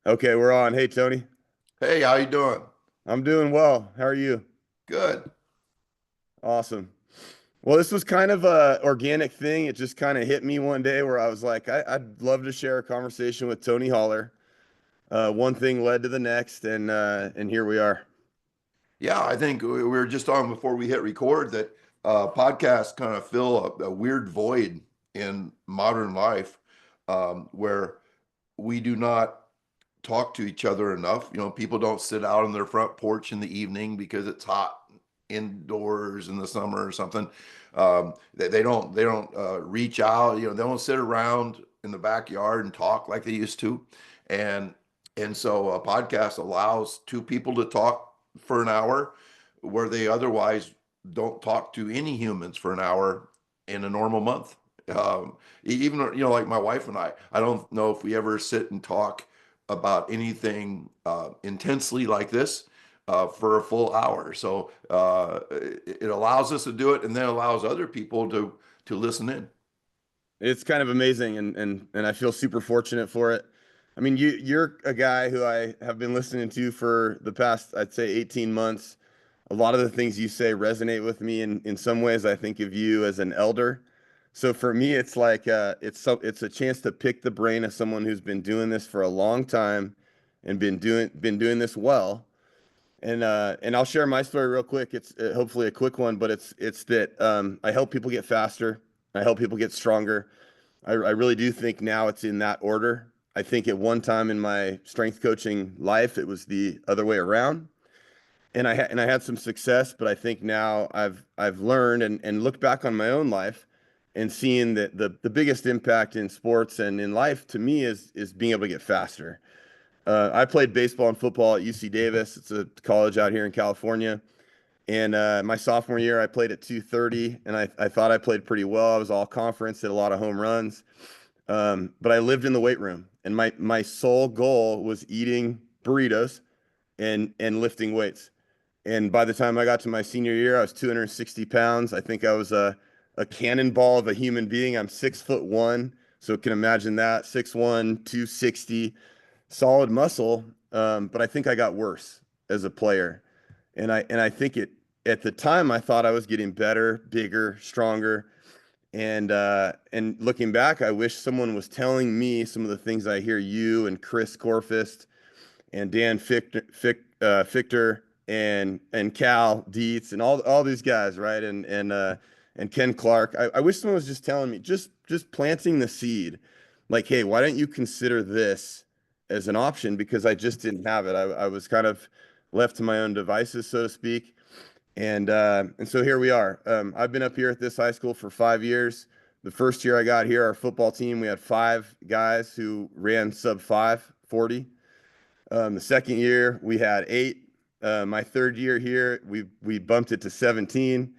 Okay, we're on. Hey, Tony. Hey, how you doing? I'm doing well. How are you? Good. Awesome. Well, this was kind of a organic thing. It just kind of hit me one day where I was like, I'd love to share a conversation with Tony Holler. One thing led to the next, and here we are. Yeah, I think we were just on before we hit record that podcasts kind of fill a weird void in modern life where we do not talk to each other enough. People don't sit out on their front porch in the evening because it's hot indoors in the summer or something. They don't reach out. They don't sit around in the backyard and talk like they used to. And and so a podcast allows two people to talk for an hour where they otherwise don't talk to any humans for an hour in a normal month. Even like my wife and I don't know if we ever sit and talk about anything intensely like this for a full hour. So it allows us to do it, and then allows other people to listen in. It's kind of amazing, and I feel super fortunate for it. I mean, you're a guy who I have been listening to for the past, I'd say, 18 months. A lot of the things you say resonate with me, and in some ways, I think of you as an elder. So for me, it's like it's a chance to pick the brain of someone who's been doing this for a long time and been doing this well. And I'll share my story real quick. It's hopefully a quick one, but it's that I help people get faster. I help people get stronger. I really do think now it's in that order. I think at one time in my strength coaching life, it was the other way around, and I had some success, but I think now I've learned and looked back on my own life and seeing that the biggest impact in sports and in life to me is being able to get faster. I played baseball and football at UC Davis. It's a college out here in California. And my sophomore year, I played at 230, and I thought I played pretty well. I was all conference, hit a lot of home runs. But I lived in the weight room, and my sole goal was eating burritos and lifting weights. And by the time I got to my senior year, I was 260 pounds. I think I was a cannonball of a human being. I'm 6'1", so you can imagine that 6'1", 260, solid muscle. But I think I got worse as a player, and I think it at the time I thought I was getting better, bigger, stronger. And looking back, I wish someone was telling me some of the things I hear you and Chris Corfist and Dan Fichter and Cal Dietz and all these guys, right? And Ken Clark. I wish someone was just telling me, just planting the seed, like, hey, why don't you consider this as an option? Because I just didn't have it. I was kind of left to my own devices, so to speak. And so here we are. I've been up here at this high school for 5 years. The first year I got here, our football team, we had five guys who ran sub 540. The second year we had eight. My third year here, we bumped it to 17.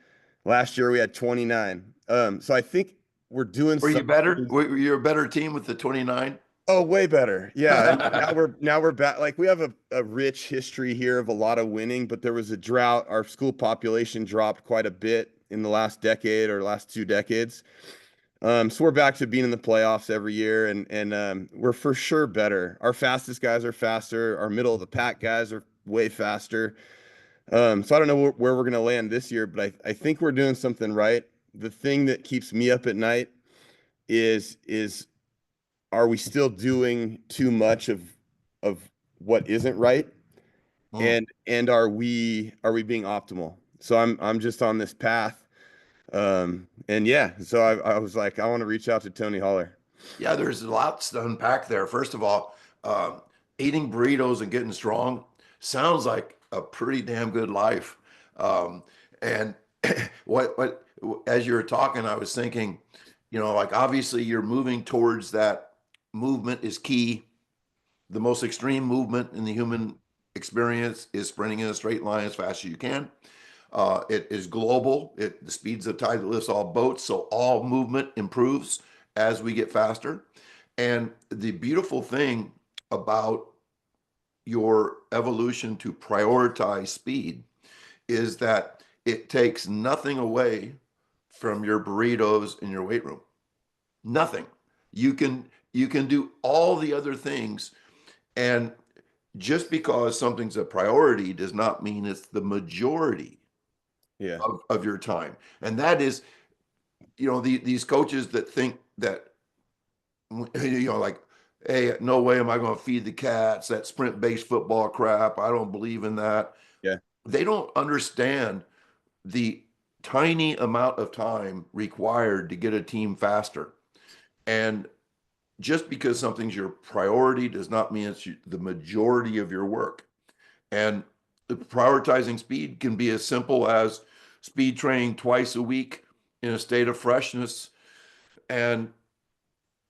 Last year we had 29. So I think we're doing Were you some better? things. You're a better team with the 29? Oh, way better. Yeah. And now we're back. Like we have a rich history here of a lot of winning, but there was a drought. Our school population dropped quite a bit in the last decade or last 2 decades. So we're back to being in the playoffs every year, and we're for sure better. Our fastest guys are faster. Our middle of the pack guys are way faster. So I don't know where we're going to land this year, but I think we're doing something right. The thing that keeps me up at night is are we still doing too much of what isn't right? Hmm. And are we being optimal? So I'm just on this path. And yeah, so I was like, I want to reach out to Tony Holler. Yeah, there's lots to unpack there. First of all, eating burritos and getting strong sounds like a pretty damn good life. And what as you were talking, I was thinking, like obviously you're moving towards that. Movement is key. The most extreme movement in the human experience is sprinting in a straight line as fast as you can. It is global. The speed's the tide that lifts all boats. So all movement improves as we get faster. And the beautiful thing about your evolution to prioritize speed is that it takes nothing away from your burritos in your weight room. Nothing. You can do all the other things And just because something's a priority does not mean it's the majority Yeah. of your time. And that is, these coaches that think that, like, hey, no way am I going to feed the cats, that sprint-based football crap. I don't believe in that. Yeah. They don't understand the tiny amount of time required to get a team faster. And just because something's your priority does not mean it's the majority of your work. And prioritizing speed can be as simple as speed training twice a week in a state of freshness. And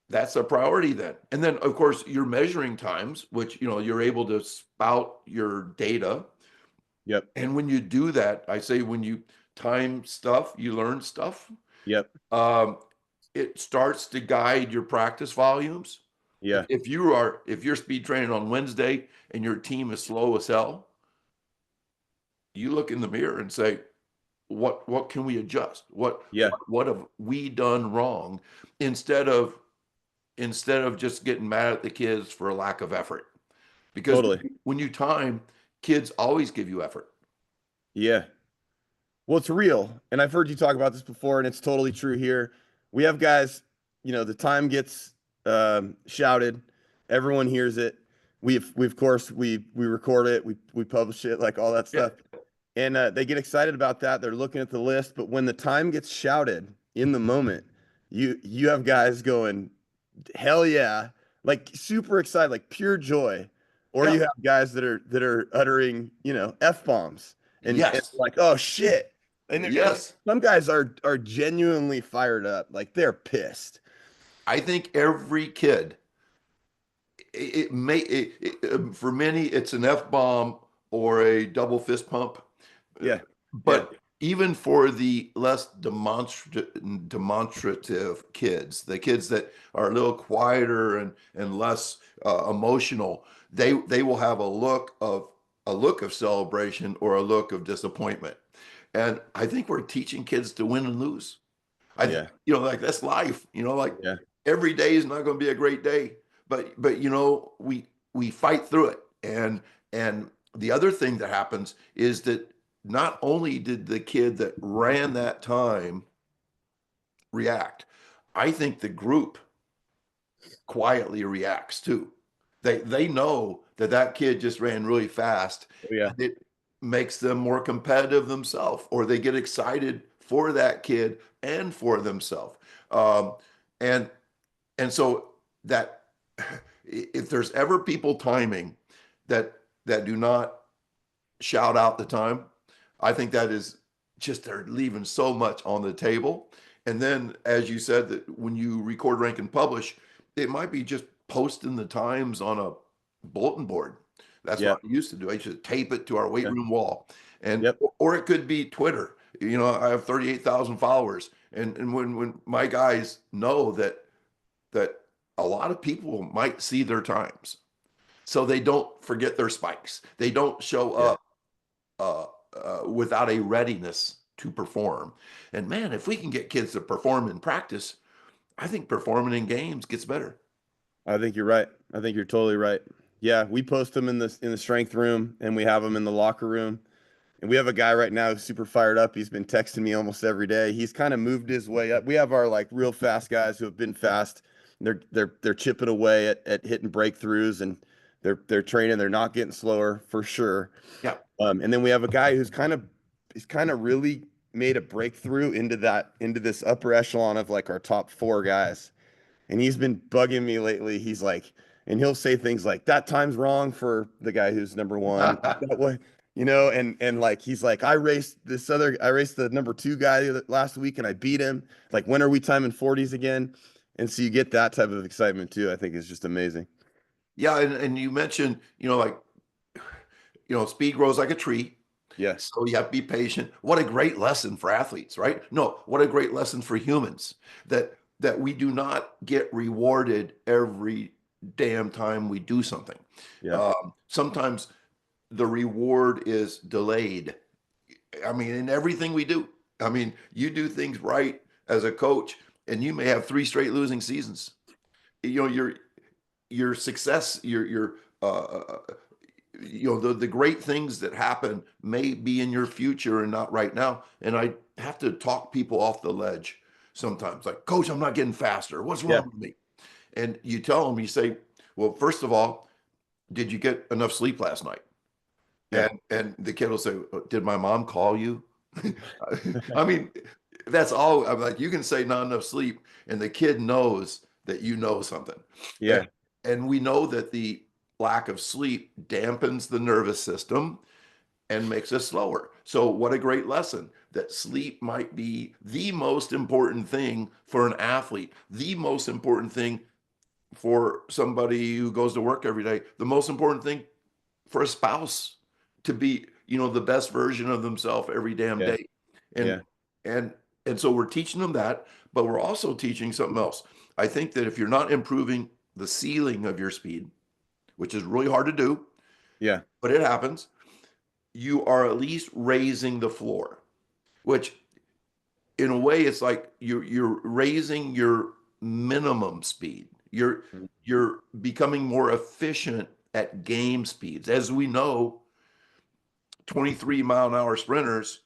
that's a priority then. And then, of course, you're measuring times, which, you're able to spout your data. Yep. And when you do that, I say when you time stuff, you learn stuff. Yep. Um, it starts to guide your practice volumes. Yeah. If you're speed training on Wednesday and your team is slow as hell, you look in the mirror and say, what can we adjust? Yeah. What have we done wrong? Instead of just getting mad at the kids for a lack of effort. Because Totally. when you time, kids always give you effort. Yeah. Well, it's real. And I've heard you talk about this before, and it's totally true here. We have guys, the time gets shouted, everyone hears it. We of course we record it, we publish it, like all that Yeah. stuff. And they get excited about that. They're looking at the list, but when the time gets shouted in the moment, you have guys going, hell yeah, like super excited, like pure joy. Or Yeah. you have guys that are uttering, F bombs and Yes. like, oh shit. And Yes. some guys are genuinely fired up, like they're pissed. I think every kid, for many, it's an F bomb or a double fist pump. Yeah. Yeah. But even for the less demonstrative kids, the kids that are a little quieter and less emotional, they will have a look of celebration or a look of disappointment. And I think we're teaching kids to win and lose. Yeah. Like that's life. Like Yeah. every day is not going to be a great day, but we fight through it. And the other thing that happens is that not only did the kid that ran that time react, I think the group quietly reacts too. They know that that kid just ran really fast, Oh, yeah. and it makes them more competitive themselves, or they get excited for that kid and for themselves. Um, and and so that if there's ever people timing that do not shout out the time, I think that is just they're leaving so much on the table. And then, as you said, that when you record, rank, and publish, it might be just posting the times on a bulletin board. That's what Yep. I used to do. I used to tape it to our weight Yeah. room wall, and Yep. or it could be Twitter. I have 38,000 followers, and when my guys know that a lot of people might see their times, so they don't forget their spikes. They don't show Yeah. up uh, without a readiness to perform. And man, if we can get kids to perform in practice, I think performing in games gets better. I think you're right. I think you're totally right. Yeah, we post them in the strength room and we have them in the locker room. And we have a guy right now who's super fired up. He's been texting me almost every day. He's kind of moved his way up. We have our like real fast guys who have been fast. They're chipping away at hitting breakthroughs and they're training. They're not getting slower for sure. Yeah. And then we have a guy he's kind of really made a breakthrough into this upper echelon of like our top four guys. And he's been bugging me lately. He's like, and he'll say things like, that time's wrong for the guy who's number one. That way, and like he's like, I raced the number two guy last week and I beat him. Like, when are we timing 40s again? And so you get that type of excitement too. I think is just amazing. Yeah. And you mentioned, like, speed grows like a tree. Yeah. So you have to be patient. What a great lesson for athletes, right? No, what a great lesson for humans that we do not get rewarded every damn time we do something. Yeah. Sometimes the reward is delayed. I mean, in everything we do. I mean, you do things right as a coach, and you may have 3 straight losing seasons. Your success, your uh, the great things that happen may be in your future and not right now. And I have to talk people off the ledge sometimes, like, Coach, I'm not getting faster. What's Yeah. wrong with me? And you tell them, you say, well, first of all, did you get enough sleep last night? Yeah. And the kid will say, did my mom call you? I mean, that's all. I'm like, you can say not enough sleep, and the kid knows that you know something. And, Yeah. and we know that the lack of sleep dampens the nervous system and makes us slower. So, what a great lesson that sleep might be the most important thing for an athlete, the most important thing for somebody who goes to work every day, the most important thing for a spouse to be, the best version of themselves every damn Yeah. day. And Yeah. and and so we're teaching them that, but we're also teaching something else. I think that if you're not improving the ceiling of your speed, which is really hard to do, Yeah. but it happens, you are at least raising the floor, which in a way it's like you're raising your minimum speed. You're becoming more efficient at game speeds. As we know, 23-mile-an-hour sprinters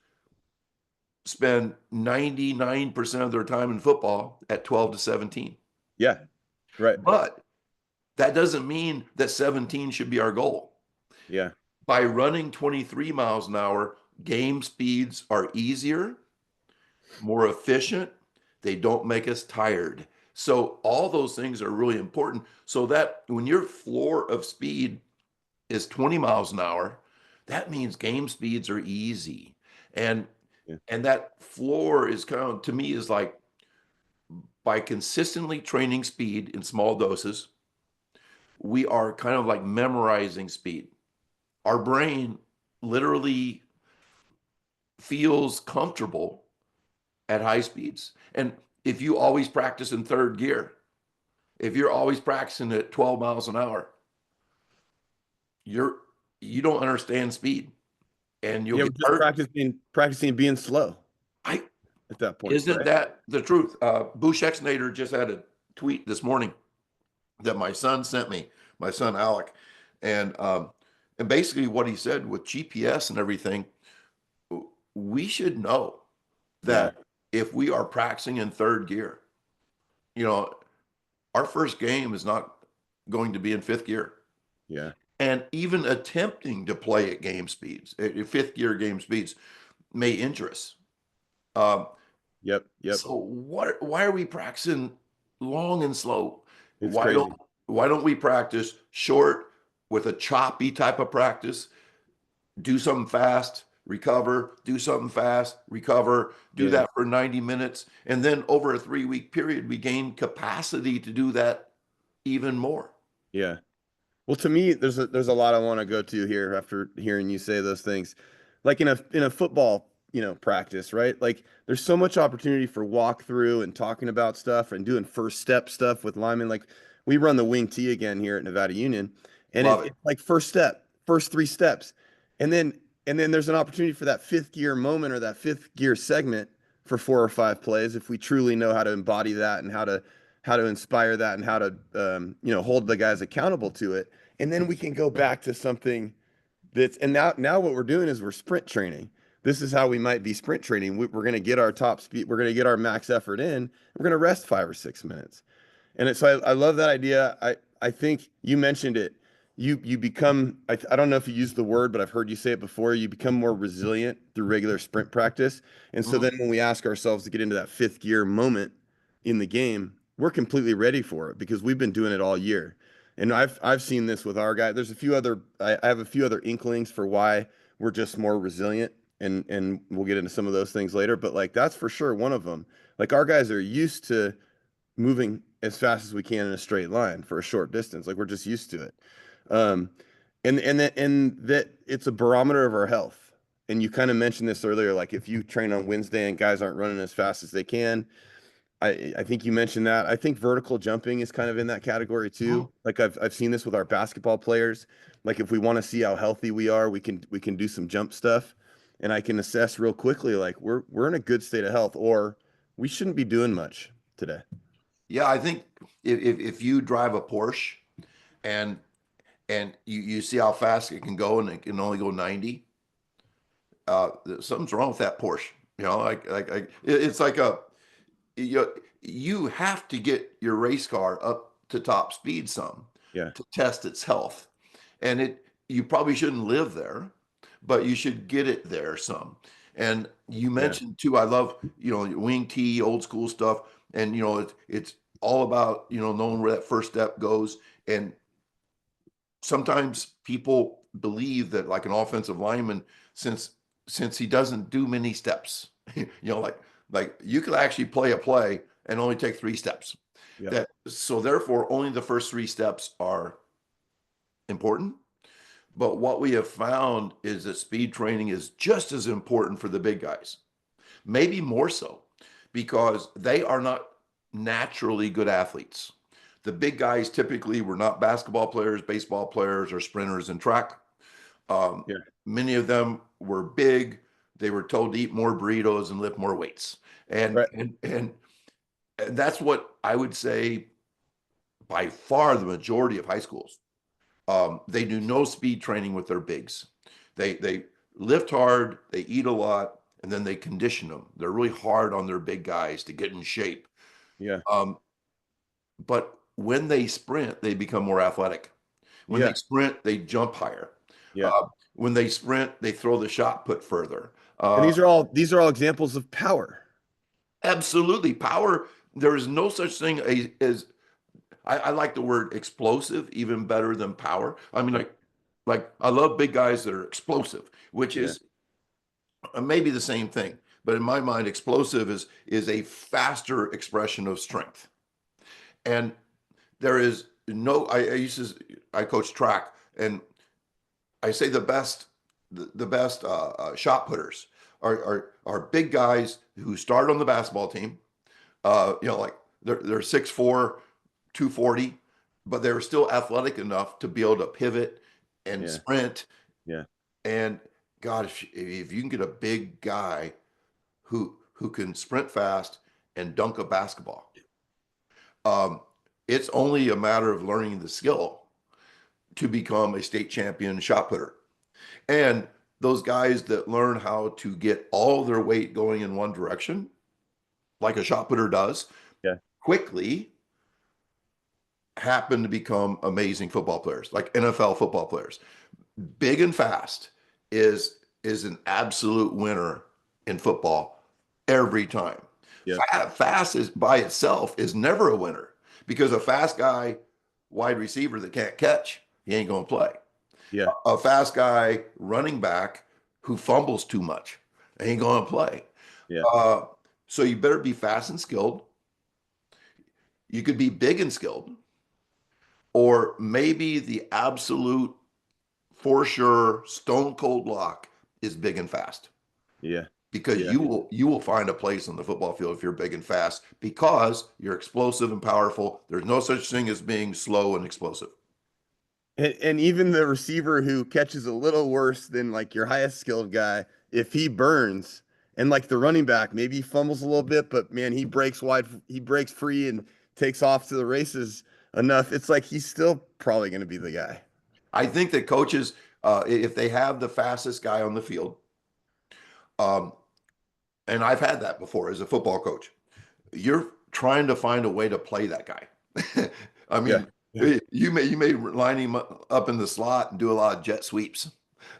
spend 99% of their time in football at 12 to 17. Yeah. Right. But that doesn't mean that 17 should be our goal. Yeah. By running 23 miles an hour, game speeds are easier, more efficient. They don't make us tired. So all those things are really important so that when your floor of speed is 20 miles an hour, that means game speeds are easy. And Yeah. and that floor is kind of, to me, is like, by consistently training speed in small doses, we are kind of like memorizing speed. Our brain literally feels comfortable at high speeds. And if you always practice in third gear, if you're always practicing at 12 miles an hour, you're you don't understand speed and you'll Yeah. We're get just hurt. practicing being slow I at that point, Isn't right? that the truth? Bush Exnader just had a tweet this morning that my son sent me, my son Alec, and basically what he said with GPS and everything, we should know Yeah. that if we are practicing in third gear, you know, our first game is not going to be in fifth gear. Yeah. And even attempting to play at game speeds, at fifth gear game speeds, may injure us. Um, Yep. Yep. so why are we practicing long and slow? It's Why don't crazy. why don't we practice short with a choppy type of practice? Do something fast, recover, do something fast, recover, do Yeah. that for 90 minutes. And then over a 3-week period, we gain capacity to do that even more. Yeah. Well, to me, there's a lot I want to go to here after hearing you say those things. Like in a football, practice, right? Like there's so much opportunity for walkthrough and talking about stuff and doing first step stuff with linemen. Like we run the wing T again here at Nevada Union, and Love it. it's like first step, first three steps, and then there's an opportunity for that fifth gear moment or that fifth gear segment for 4 or 5 plays if we truly know how to embody that and how to inspire that and how to hold the guys accountable to it. And then we can go back to something and now what we're doing is we're sprint training. This is how we might be sprint training. We're going to get our top speed, we're going to get our max effort in, we're going to rest 5 or 6 minutes. And so I love that idea. I think you mentioned it. You become, I don't know if you used the word, but I've heard you say it before. You become more resilient through regular sprint practice. And so Mhm. then when we ask ourselves to get into that fifth gear moment in the game, we're completely ready for it because we've been doing it all year. And I've seen this with our guy. There's a few other I have a few other inklings for why we're just more resilient, and we'll get into some of those things later. But like that's for sure one of them. Like our guys are used to moving as fast as we can in a straight line for a short distance. Like we're just used to it. Um, and that it's a barometer of our health. And you kind of mentioned this earlier, like if you train on Wednesday and guys aren't running as fast as they can, I think you mentioned that. I think vertical jumping is kind of in that category too. Mhm. Like I've seen this with our basketball players. Like if we want to see how healthy we are, we can do some jump stuff, and I can assess real quickly like we're in a good state of health, or we shouldn't be doing much today. Yeah, I think if you drive a Porsche and and you see how fast it can go, and it can only go 90. Something's wrong with that Porsche. It's like you have to get your race car up to top speed some Yeah. to test its health. And you probably shouldn't live there, but you should get it there some. And you Yeah. mentioned too, I love, wing T, old school stuff. And, it's all about, knowing where that first step goes. And sometimes people believe that like an offensive lineman, since he doesn't do many steps, like you could actually play a play and only take 3 steps. Yeah. So therefore only the first 3 steps are important. But what we have found is that speed training is just as important for the big guys, maybe more so, because they are not naturally good athletes. The big guys typically were not basketball players, baseball players, or sprinters in track. Um, Yeah. Many of them were big. They were told to eat more burritos and lift more weights. And Right. and and, and that's what I would say by far the majority of high schools. They do no speed training with their bigs. They lift hard, they eat a lot, and then they condition them. They're really hard on their big guys to get in shape. Yeah. Um, but when they sprint, they become more athletic. When they Yeah. sprint, they jump higher. Yeah. Uh, when they sprint, they throw the shot put further. And these are all examples of power. Absolutely, power. There is no such thing as I like the word explosive even better than power. I mean, Yeah. like I love big guys that are explosive, which Yeah. is maybe the same thing. But in my mind, explosive is a faster expression of strength. And there is no. I coach track, and I say the best shot putters are big guys who start on the basketball team. Like they're 6'4", 240, but they were still athletic enough to be able to pivot and Yeah. sprint. Yeah. And God, if you can get a big guy who can sprint fast and dunk a basketball, um, it's only a matter of learning the skill to become a state champion shot putter. And those guys that learn how to get all their weight going in one direction, like a shot putter does, Yeah. quickly happen to become amazing football players, like NFL football players. Big and fast is an absolute winner in football every time. Yeah. Fast is by itself is never a winner because a fast guy, wide receiver that can't catch, he ain't going to play. Yeah. A fast guy, running back who fumbles too much, ain't going to play. Yeah. Uh, so you better be fast and skilled. You could be big and skilled, or maybe the absolute for sure stone cold lock is big and fast Yeah. because Yeah. you will find a place on the football field if you're big and fast because you're explosive and powerful. There's no such thing as being slow and explosive. And even the receiver who catches a little worse than like your highest skilled guy, if he burns, and like the running back, maybe he fumbles a little bit, but man, he breaks wide, he breaks free and takes off to the races enough. It's like he's still probably going to be the guy. I think that coaches, if they have the fastest guy on the field, um, and I've had that before as a football coach, you're trying to find a way to play that guy. I Yeah. mean, Yeah. you may line him up in the slot and do a lot of jet sweeps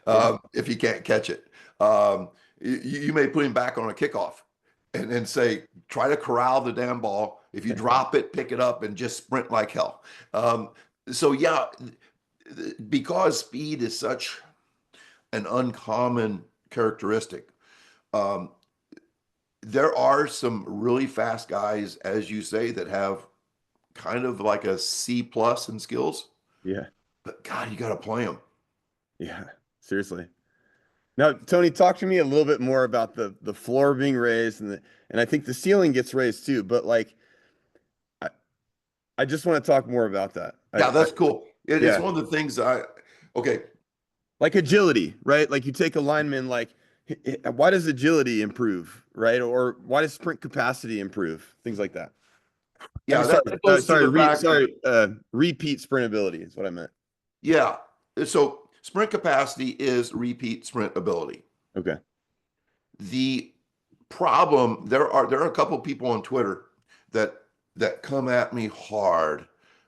Yeah. if you can't catch it. You may put him back on a kickoff and say, try to corral the damn ball. If you drop it, pick it up and just sprint like hell. So yeah, because speed is such an uncommon characteristic. Um, there are some really fast guys, as you say, that have kind of like a C plus in skills, Yeah. but God, you got to play them. Yeah. Seriously. Now, Tony, talk to me a little bit more about the floor being raised and I think the ceiling gets raised too, but like I, I just want to talk more about that. Yeah, that's cool. It's Yeah. one of the things okay. Like agility, right? Like you take a lineman, like why does agility improve, right? Or why does sprint capacity improve? Things like that. I'm Yeah, sorry, that goes to sorry, the fact that, repeat sprint ability is what I meant. yeah, So sprint capacity is repeat sprint ability. Okay. The problem, there are a couple people on Twitter that come at me hard.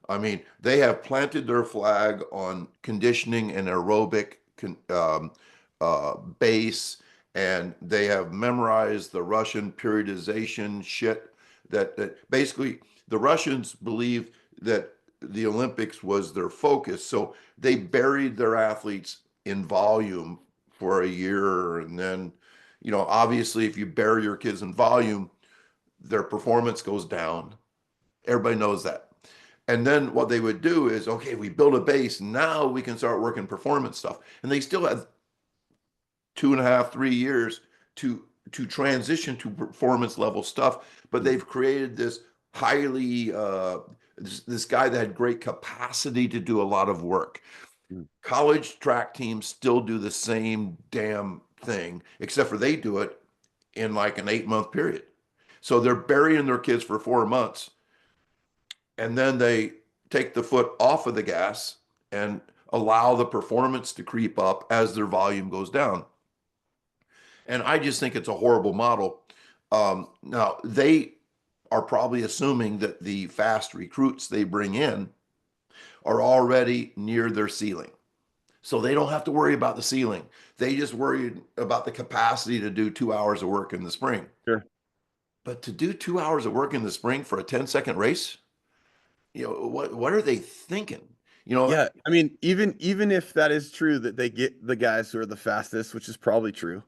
I mean, they have planted their flag on conditioning and aerobic base, and they have memorized the Russian periodization shit. That basically the Russians believe that the Olympics was their focus, so they buried their athletes in volume for a year, and then obviously, if you bury your kids in volume, their performance goes down. Everybody knows that. And then what they would do is, okay, we build a base. Now we can start working performance stuff. And they still have 2.5, 3 years to transition to performance level stuff. But they've created this highly this guy that had great capacity to do a lot of work. Mm. College track teams still do the same damn thing, except for they do it in like an 8-month period. So they're burying their kids for 4 months, and then they take the foot off of the gas and allow the performance to creep up as their volume goes down. And I just think it's a horrible model. Now, they are probably assuming that the fast recruits they bring in are already near their ceiling. So they don't have to worry about the ceiling. They just worry about the capacity to do 2 hours of work in the spring. Sure. But to do 2 hours of work in the spring for a 10-second race, what are they thinking? Yeah, I mean, even if that is true that they get the guys who are the fastest, which is probably true,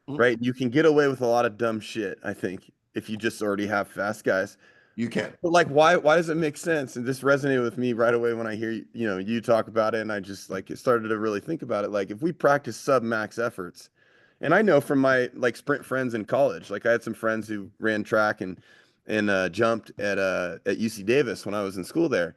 right? You can get away with a lot of dumb shit, I think, if you just already have fast guys. you can. But like, why does it make sense? And this resonated with me right away when I hear you talk about it, and I just like it started to really think about it. Like, if we practice sub max efforts, and I know from my like sprint friends in college, like I had some friends who ran track and jumped at UC Davis when I was in school there,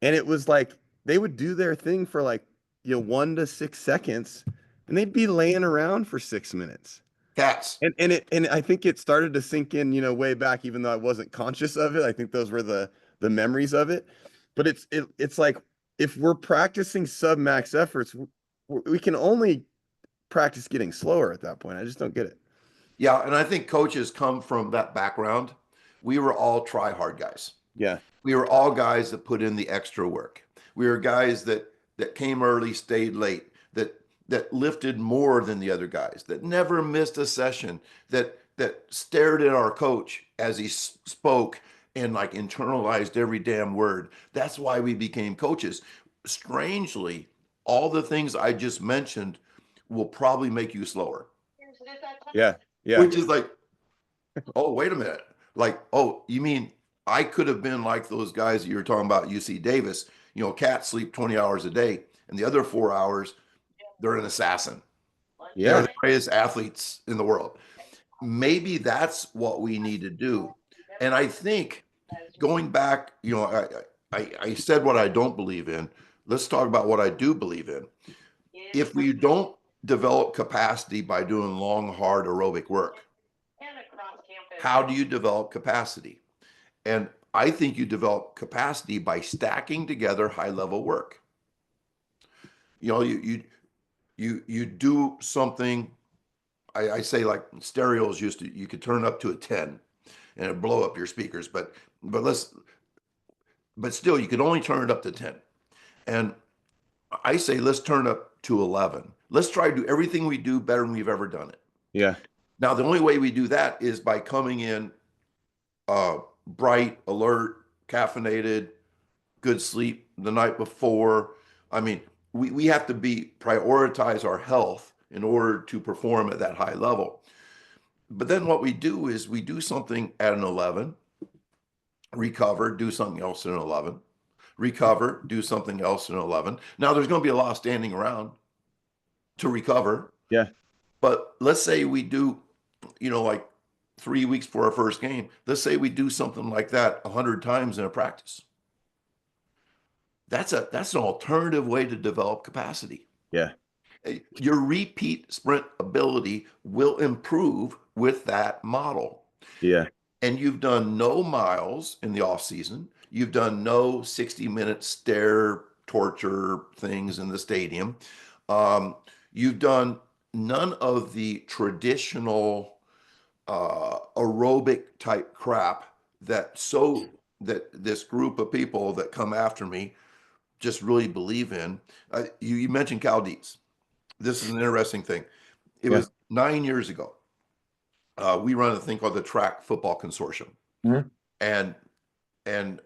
and it was like they would do their thing for like 1 to 6 seconds, and they'd be laying around for 6 minutes. Cats. And I think it started to sink in, way back, even though I wasn't conscious of it. I think those were the memories of it. But it's like if we're practicing sub max efforts, we can only practice getting slower at that point. I just don't get it. Yeah, and I think coaches come from that background. We were all try hard guys. Yeah. We were all guys that put in the extra work. We were guys that came early, stayed late, that lifted more than the other guys, that never missed a session, that stared at our coach as he spoke and like internalized every damn word. That's why we became coaches. Strangely, all the things I just mentioned will probably make you slower. Yeah. Yeah. Which is like, oh, wait a minute. Like, oh, you mean I could have been like those guys that you were talking about, UC Davis. Cats sleep 20 hours a day, and the other 4 hours, they're an assassin. They're Yeah. the greatest athletes in the world. Maybe that's what we need to do. And I think going back, I said what I don't believe in. Let's talk about what I do believe in. If we don't develop capacity by doing long, hard aerobic work, how do you develop capacity? And I think you develop capacity by stacking together high level work. You do something. I say like stereos used to, you could turn up to a 10 and it'd blow up your speakers, but still you could only turn it up to 10. And I say let's turn up to 11. Let's try to do everything we do better than we've ever done it. Yeah. Now the only way we do that is by coming in bright, alert, caffeinated, good sleep the night before. I mean, we have to prioritize our health in order to perform at that high level. But then what we do is we do something at an 11, recover, do something else at an 11, recover, do something else at an 11. Now there's going to be a lot of standing around to recover. Yeah. But let's say we do, like 3 weeks for our first game. Let's say we do something like that 100 times in a practice. That's an alternative way to develop capacity. Yeah. Your repeat sprint ability will improve with that model. Yeah. And you've done no miles in the off season. You've done no 60-minute stair torture things in the stadium. Um, you've done none of the traditional aerobic type crap that this group of people that come after me just really believe in. You mentioned Cal Dietz. This is an interesting thing. It Yeah. was 9 years ago. We run a thing called the Track Football Consortium, Mhm. and and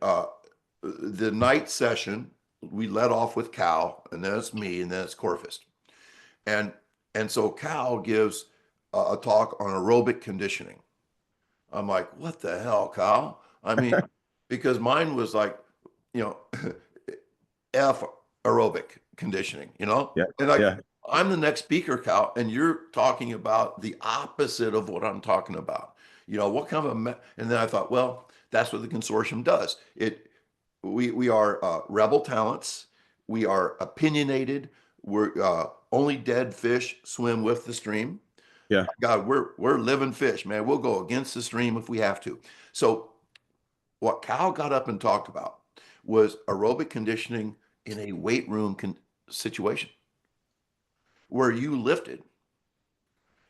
the night session we led off with Cal, and then it's me, and then it's Corfist, and and so Cal gives a talk on aerobic conditioning. I'm like, what the hell, Cal? I mean, because mine was like, you know, F aerobic conditioning, Yeah. and like Yeah. I'm the next speaker, Cal, and you're talking about the opposite of what I'm talking about. What kind of and then I thought, well, that's what the consortium does. We are rebel talents. We are opinionated. We're only dead fish swim with the stream. Yeah. God, we're living fish, man. We'll go against the stream if we have to. So what Cal got up and talked about was aerobic conditioning in a weight room situation where you lifted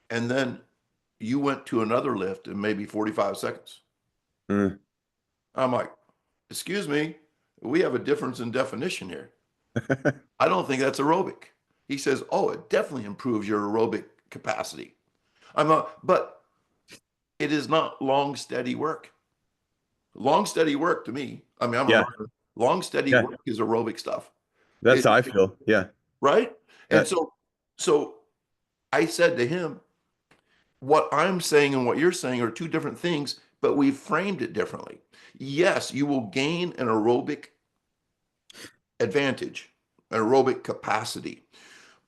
and then you went to another lift in maybe 45 seconds. Mm. I'm like, excuse me, we have a difference in definition here. I don't think that's aerobic. He says, oh, it definitely improves your aerobic capacity. But it is not long, steady work. Long, steady work to me. I mean, I'm a Yeah. runner. Long, steady Yeah. work is aerobic stuff. That's It, how I feel. Yeah. right? And Uh, so I said to him, what I'm saying and what you're saying are two different things, but we framed it differently. Yes, you will gain an aerobic advantage, an aerobic capacity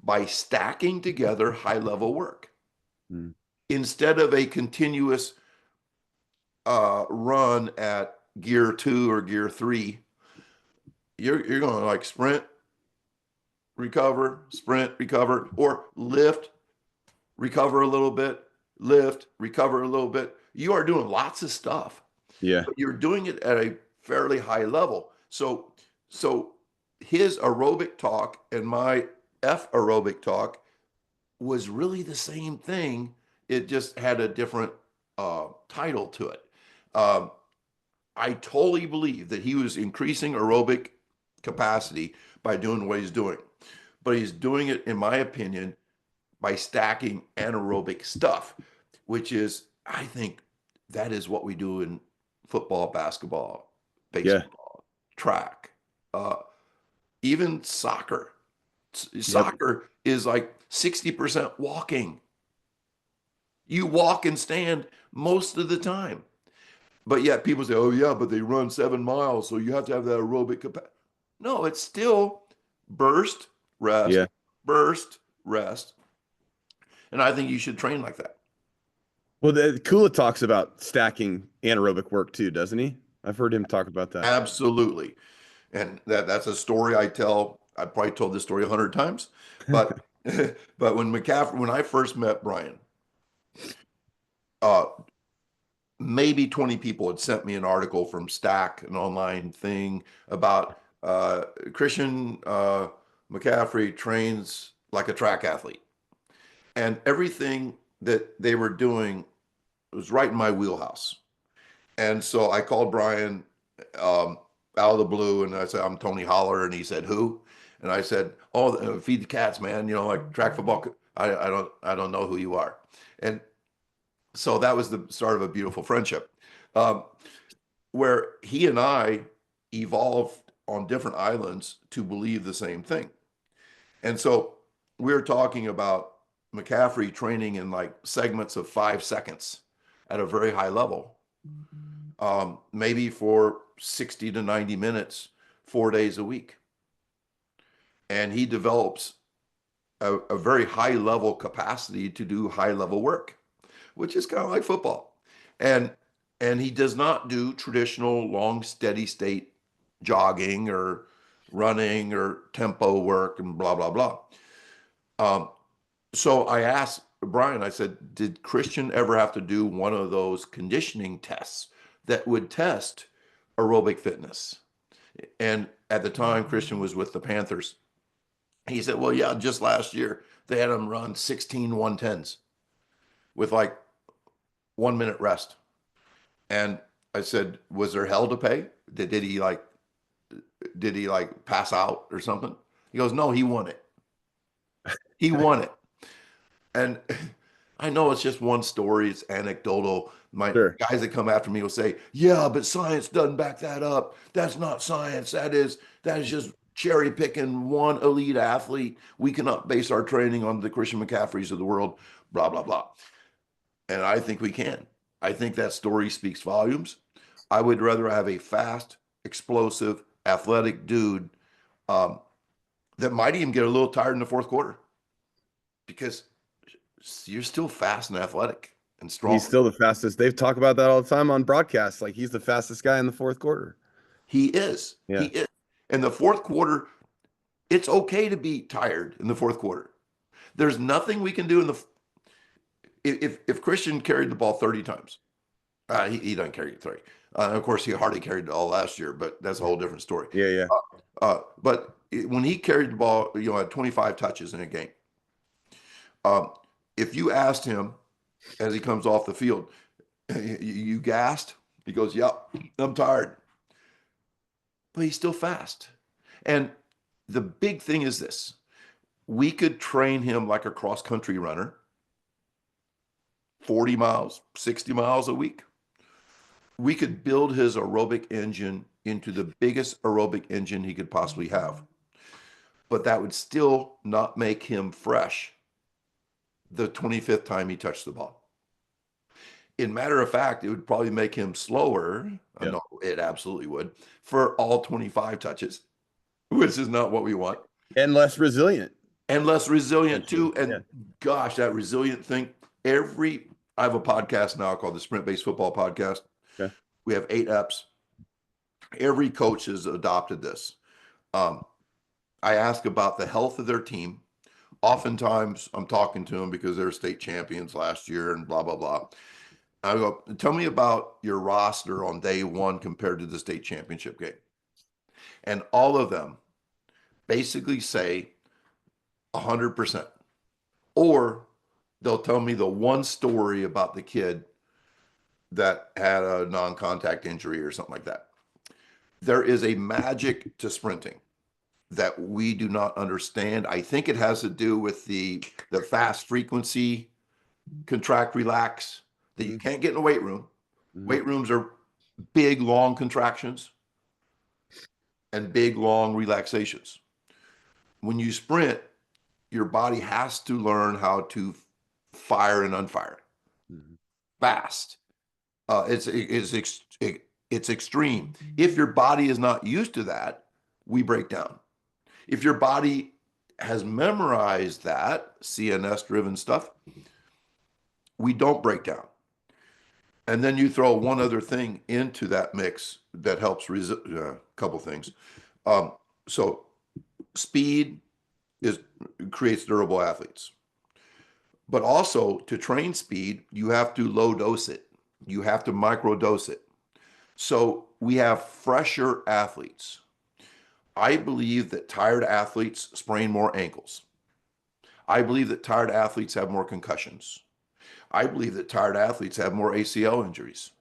by stacking together high level work mm. instead of a continuous run at gear 2 or gear 3. You're going to like sprint, recover, or lift, recover a little bit, lift, recover a little bit. You are doing lots of stuff, Yeah. but you're doing it at a fairly high level. So his aerobic talk and my F aerobic talk was really the same thing. It just had a different title to it. Um, I totally believe that he was increasing aerobic capacity by doing what he's doing, but he's doing it, in my opinion, by stacking anaerobic stuff, which is, I think, that is what we do in football, basketball, Yeah. baseball, track, uh, even soccer. Yep. Soccer is like 60% walking. You walk and stand most of the time. But yet people say, oh, yeah, but they run 7 miles. So you have to have that aerobic capacity. No, it's still burst, Yeah. rest, burst, rest. And I think you should train like that. Well, Kula talks about stacking anaerobic work too, doesn't he? I've heard him talk about that. Absolutely. And that's a story I tell. I probably told this story 100 times, but but when I first met Brian, uh, maybe 20 people had sent me an article from Stack, an online thing about Christian McCaffrey trains like a track athlete, and everything that they were doing was right in my wheelhouse. And so I called Brian um, out of the blue, and I said, "I'm Tony Holler," and he said, "Who?" And I said, "Oh, feed the cats, man. Like track football. I don't know who you are." And so that was the start of a beautiful friendship, um, where he and I evolved on different islands to believe the same thing. And so we're talking about McCaffrey training in like segments of 5 seconds at a very high level, maybe for 60 to 90 minutes, 4 days a week. And he develops a very high level capacity to do high level work, which is kind of like football. And and he does not do traditional long steady state jogging or running or tempo work and blah blah blah. Um, so I asked Brian, I said, did Christian ever have to do one of those conditioning tests that would test aerobic fitness? And at the time Christian was with the Panthers. He said, well, yeah, just last year they had him run 16 110s with like 1 minute rest. And I said, was there hell to pay? Did he like pass out or something? He goes, no, he won it. He won it. And I know it's just one story, it's anecdotal. My Sure. guys that come after me will say, yeah, but science doesn't back that up. That's not science. That is just cherry picking one elite athlete. We cannot base our training on the Christian McCaffreys of the world, blah, blah, blah. And I think we can. I think that story speaks volumes. I would rather have a fast, explosive, athletic dude um, that might even get a little tired in the fourth quarter because you're still fast and athletic and He's strong. still the fastest. They've talked about that all the time on broadcasts. Like he's the fastest guy in the fourth quarter. He is. He Yeah. is. In the fourth quarter, it's okay to be tired in the fourth quarter. There's nothing we can do in the if Christian carried the ball 30 times, he doesn't carry it 30. Of course, he hardly carried it all last year, but that's a whole different story. Yeah. Yeah. When he carried the ball, had 25 touches in a game. Um, if you asked him as he comes off the field, you gassed? He goes, "Yep, I'm tired," but he's still fast. And the big thing is this: we could train him like a cross country runner, 40 miles, 60 miles a week. We could build his aerobic engine into the biggest aerobic engine he could possibly have. But that would still not make him fresh the 25th time he touched the ball. In matter of fact, it would probably make him slower. I Yeah. know it absolutely would for all 25 touches, which is not what we want. And less resilient. And less resilient Essentially. too. And Yeah. gosh, that resilient thing. I have a podcast now called the Sprint Based Football Podcast. Okay. We have 8 eps. Every coach has adopted this. Um, I ask about the health of their team. Oftentimes, I'm talking to them because they're state champions last year and blah, blah, blah. I go, tell me about your roster on day one compared to the state championship game. And all of them basically say 100%. Or they'll tell me the one story about the kid that had a non-contact injury or something like that. There is a magic to sprinting that we do not understand. I think it has to do with the fast frequency, contract, relax that you can't get in a weight room. Mhm. Weight rooms are big, long contractions and big, long relaxations. When you sprint, your body has to learn how to fire and unfire Mhm. fast. It's extreme. If your body is not used to that, we break down. If your body has memorized that CNS driven stuff, we don't break down. And then you throw one other thing into that mix that helps. A couple things. So speed creates durable athletes, but also to train speed, you have to low dose it. You have to micro dose it. So we have fresher athletes. I believe that tired athletes sprain more ankles. I believe that tired athletes have more concussions. I believe that tired athletes have more ACL injuries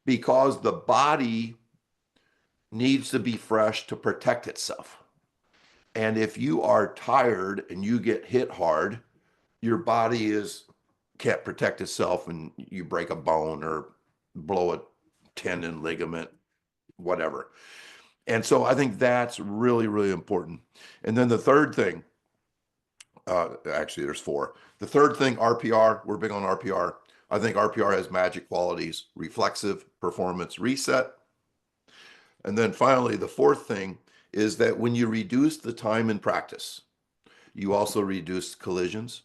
because the body needs to be fresh to protect itself. And if you are tired and you get hit hard, your body can't protect itself and you break a bone or blow a tendon, ligament, whatever. And so I think that's really, really important. And then the third thing, actually, there's four. The third thing, RPR, we're big on RPR. I think RPR has magic qualities, reflexive performance reset. And then finally, the fourth thing is that when you reduce the time in practice, you also reduce collisions.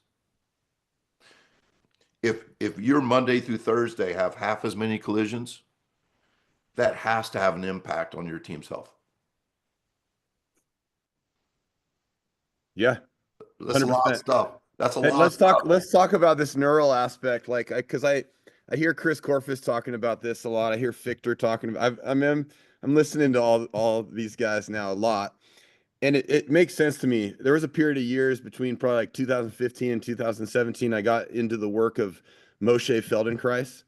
If your Monday through Thursday have half as many collisions, that has to have an impact on your team's health. Yeah. That's a lot of 100%. stuff. That's a Hey, lot of stuff. let's talk about this neural aspect. Like, I hear Chris Corfus talking about this a lot. I hear Fichter talking about. I'm I'm listening to all these guys now a lot, and it makes sense to me. There was a period of years between probably like 2015 and 2017. I got into the work of Moshe Feldenkrais.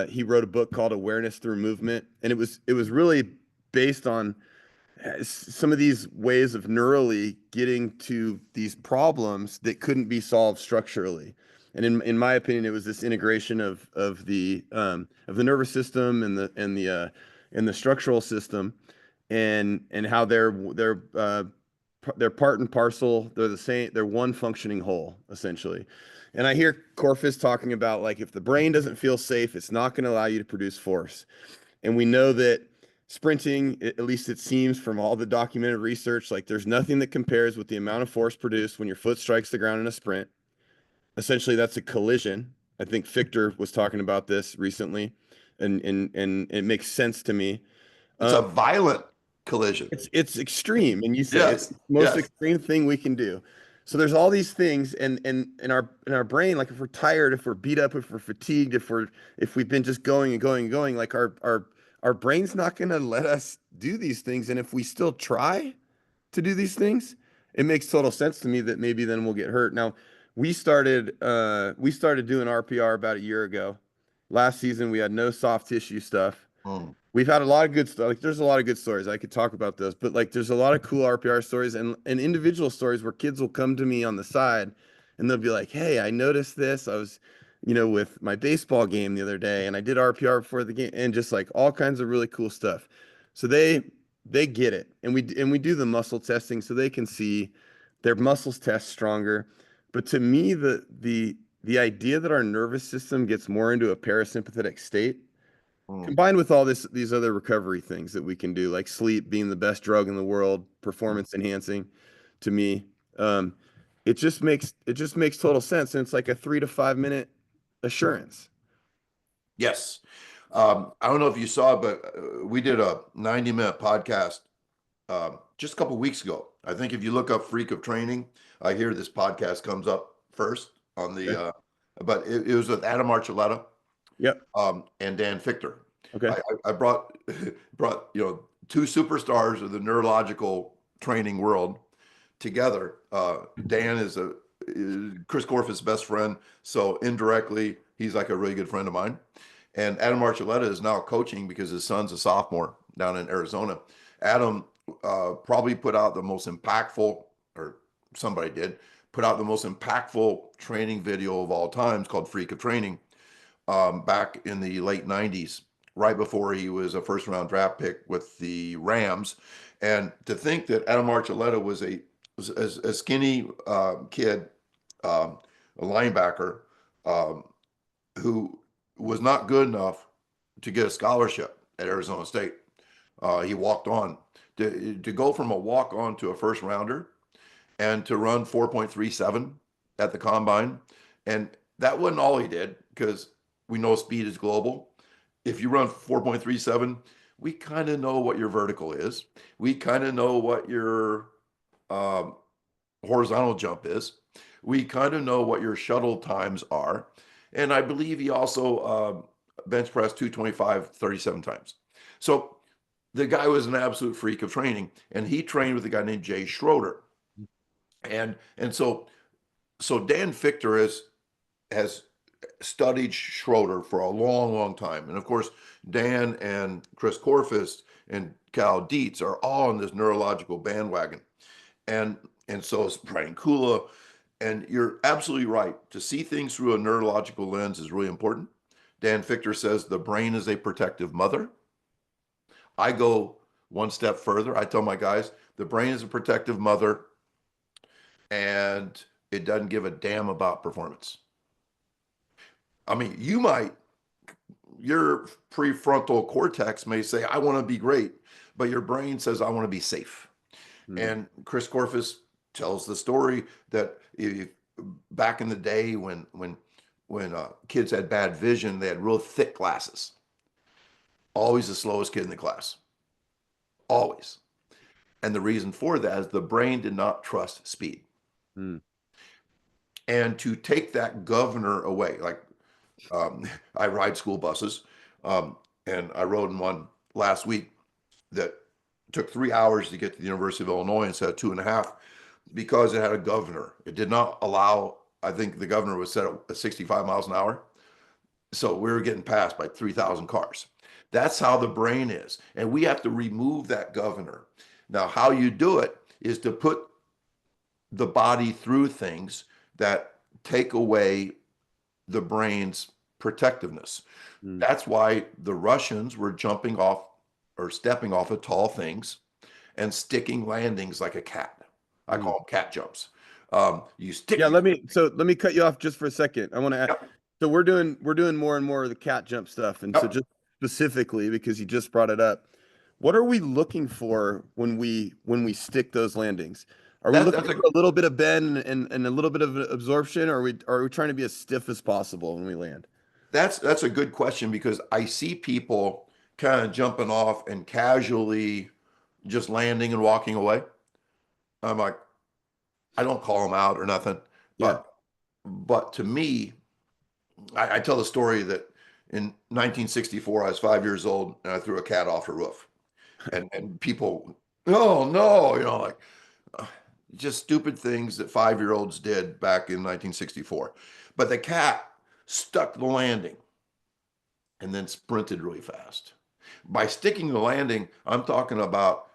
He wrote a book called Awareness Through Movement, and it was really based on some of these ways of neurally getting to these problems that couldn't be solved structurally. And in my opinion, it was this integration of the nervous system and the structural system, and how they're part and parcel. They're the same. They're one functioning whole, essentially. And I hear Corfus talking about, like, if the brain doesn't feel safe, it's not going to allow you to produce force. And we know that sprinting, at least it seems from all the documented research, like there's nothing that compares with the amount of force produced when your foot strikes the ground in a sprint. Essentially, that's a collision. I think Victor was talking about this recently, and it makes sense to me. It's Um, a violent collision. it's extreme, and you said it's Yes, the most yes. extreme thing we can do. So there's all these things, and in our brain, like if we're tired, if we're beat up, if we're fatigued, if we've been just going and going and going, like our brain's not going to let us do these things. And if we still try to do these things, it makes total sense to me that maybe then we'll get hurt. Now, we started doing RPR about a year ago. Last season we had no soft tissue stuff. Mm. We've had a lot of good stuff. Like, there's a lot of good stories. I could talk about those, but like, there's a lot of cool RPR stories and individual stories where kids will come to me on the side and they'll be like, "Hey, I noticed this. I was, with my baseball game the other day and I did RPR before the game," and just like all kinds of really cool stuff. So they get it. And we do the muscle testing so they can see their muscles test stronger. But to me, the idea that our nervous system gets more into a parasympathetic state, Mm. combined with all these other recovery things that we can do, like sleep being the best drug in the world, performance enhancing, to me, um, it just makes total sense, and it's like a 3 to 5 minute assurance. Yes. I don't know if you saw, but we did a 90-minute podcast just a couple weeks ago. I think if you look up Freak of Training, I hear this podcast comes up first on Okay. the, but it was with Adam Archuleta Yep. and Dan Fichter. Okay. I brought brought two superstars of the neurological training world together. Dan is Chris Korf's best friend, so indirectly he's like a really good friend of mine. And Adam Archuleta is now coaching because his son's a sophomore down in Arizona. Adam probably put out the most impactful, or somebody did put out the most impactful training video of all times called Freak of Training back in the late 90s, right before he was a first round draft pick with the Rams. And to think that Adam Archuleta was a skinny kid, a linebacker, um, who was not good enough to get a scholarship at Arizona State. He walked on to go from a walk on to a first rounder and to run 4.37 at the combine. And that wasn't all he did, because we know speed is global. If you run 4.37, we kind of know what your vertical is. We kind of know what your um, horizontal jump is. We kind of know what your shuttle times are. And I believe he also bench pressed 225 37 times. So the guy was an absolute freak of training, and he trained with a guy named Jay Schroeder. And so Dan Fichter has studied Schroeder for a long, long time. And of course, Dan and Chris Korfist and Cal Dietz are all on this neurological bandwagon. And and so is Brian Kula. And you're absolutely right. To see things through a neurological lens is really important. Dan Fichter says the brain is a protective mother. I go one step further. I tell my guys the brain is a protective mother, and it doesn't give a damn about performance. I mean, your prefrontal cortex may say, I want to be great, but your brain says, I want to be safe. Hmm. And Chris Korfis tells the story that back in the day when kids had bad vision, they had real thick glasses. Always the slowest kid in the class, always. And the reason for that is the brain did not trust speed. Hmm. And to take that governor away, like I ride school buses, and I rode in one last week. that took 3 hours to get to the University of Illinois instead of 2.5 because it had a governor. It did not allow, I think the governor was set at 65 miles an hour. So we were getting passed by 3,000 cars. That's how the brain is. And we have to remove that governor. Now, how you do it is to put the body through things that take away the brain's protectiveness. Mm, That's why the Russians were jumping off or stepping off of tall things and sticking landings like a cat. I mm. call them cat jumps. You Yeah, stick. let me cut you off just for a second. I want to add, Yep, so we're doing more and more of the cat jump stuff. And so yep. just specifically because you just brought it up, what are we looking for when we stick those landings? Are we looking That's a for a little bit of bend and a little bit of absorption, or are we trying to be as stiff as possible when we land? that's a good question because I see people kind of jumping off and casually just landing and walking away. I'm like, I don't call them out or nothing, Yeah. but to me, I tell the story that in 1964 I was 5 years old and I threw a cat off a roof, and people, oh no, like uh, just stupid things that 5 year olds did back in 1964. But the cat stuck the landing and then sprinted really fast. By sticking the landing, I'm talking about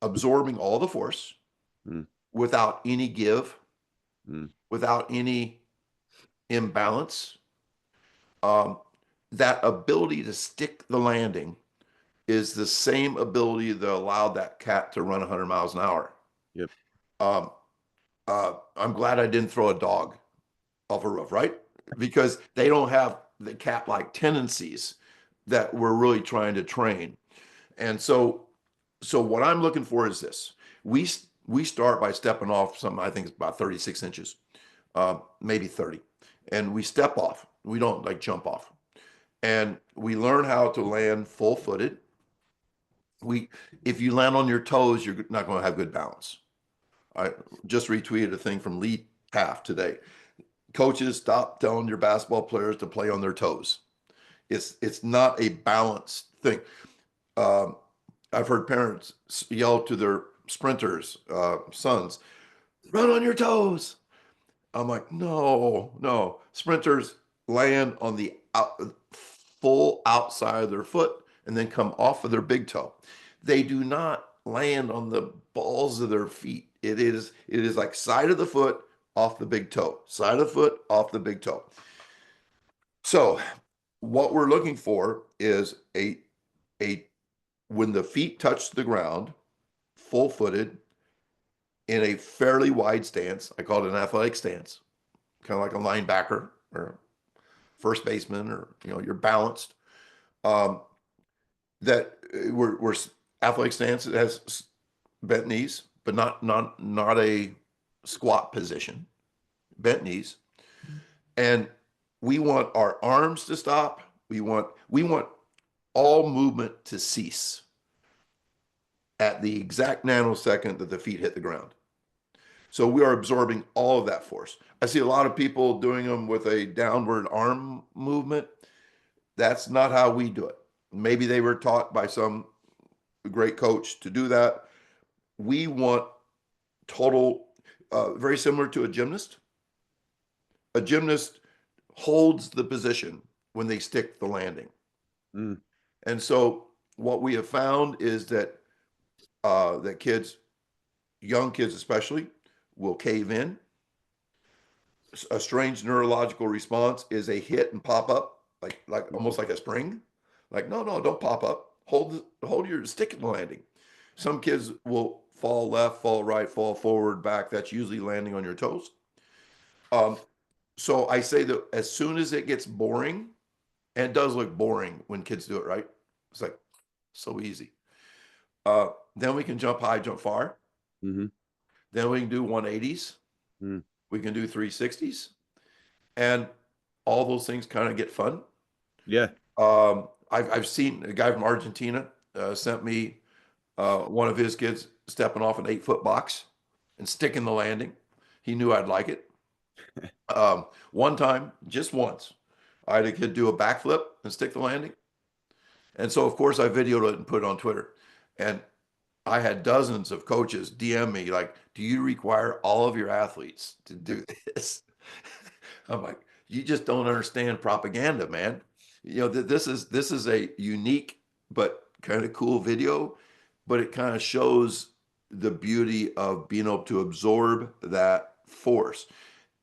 absorbing all the force Mm, without any give, mm, without any imbalance. Um, that ability to stick the landing is the same ability that allowed that cat to run 100 miles an hour. yep. Um, I'm glad I didn't throw a dog off a roof, right? Because they don't have the cat-like tendencies that we're really trying to train. And so what I'm looking for is this. We start by stepping off something I think is about 36 inches, maybe 30. And we step off. We don't like jump off. And we learn how to land full-footed. We If you land on your toes, you're not going to have good balance. I just retweeted a thing from Lee Taft today. Coaches, stop telling your basketball players to play on their toes. It's not a balanced thing. Um, I've heard parents yell to their sprinters, sons, run on your toes. I'm like, no, no. Sprinters land on the full outside of their foot and then come off of their big toe. They do not land on the balls of their feet. It is like side of the foot off the big toe, side of the foot off the big toe. So what we're looking for is a when the feet touch the ground, full footed in a fairly wide stance. I call it an athletic stance, kind of like a linebacker or first baseman, or you're balanced. Um, that we're athletic stance. It has bent knees, but not a squat position. Bent knees, and we want our arms to stop. We want all movement to cease at the exact nanosecond that the feet hit the ground. So we are absorbing all of that force. I see a lot of people doing them with a downward arm movement. That's not how we do it. Maybe they were taught by some great coach to do that. We want total, very similar to a gymnast. A gymnast holds the position when they stick the landing. Mm, And so what we have found is that kids, young kids especially, will cave in. A strange neurological response is a hit and pop up, like almost like a spring. Like, no, no, don't pop up. Hold your stick in the landing. Some kids will fall left, fall right, fall forward, back. That's usually landing on your toes. Um, so I say that as soon as it gets boring, and it does look boring when kids do it, right? It's like so easy. Then we can jump high, jump far. mm-hmm, Then we can do 180s. mm, We can do 360s. And all those things kind of get fun. yeah. I've seen a guy from Argentina sent me one of his kids stepping off an 8 foot box and sticking the landing. He knew I'd like it. One time, just once, I had a kid do a backflip and stick the landing. And so, of course, I videoed it and put it on Twitter. And I had dozens of coaches DM me like, "Do you require all of your athletes to do this?" I'm like, "You just don't understand propaganda, man. You know, this is a unique but kind of cool video, but it kind of shows the beauty of being able to absorb that force.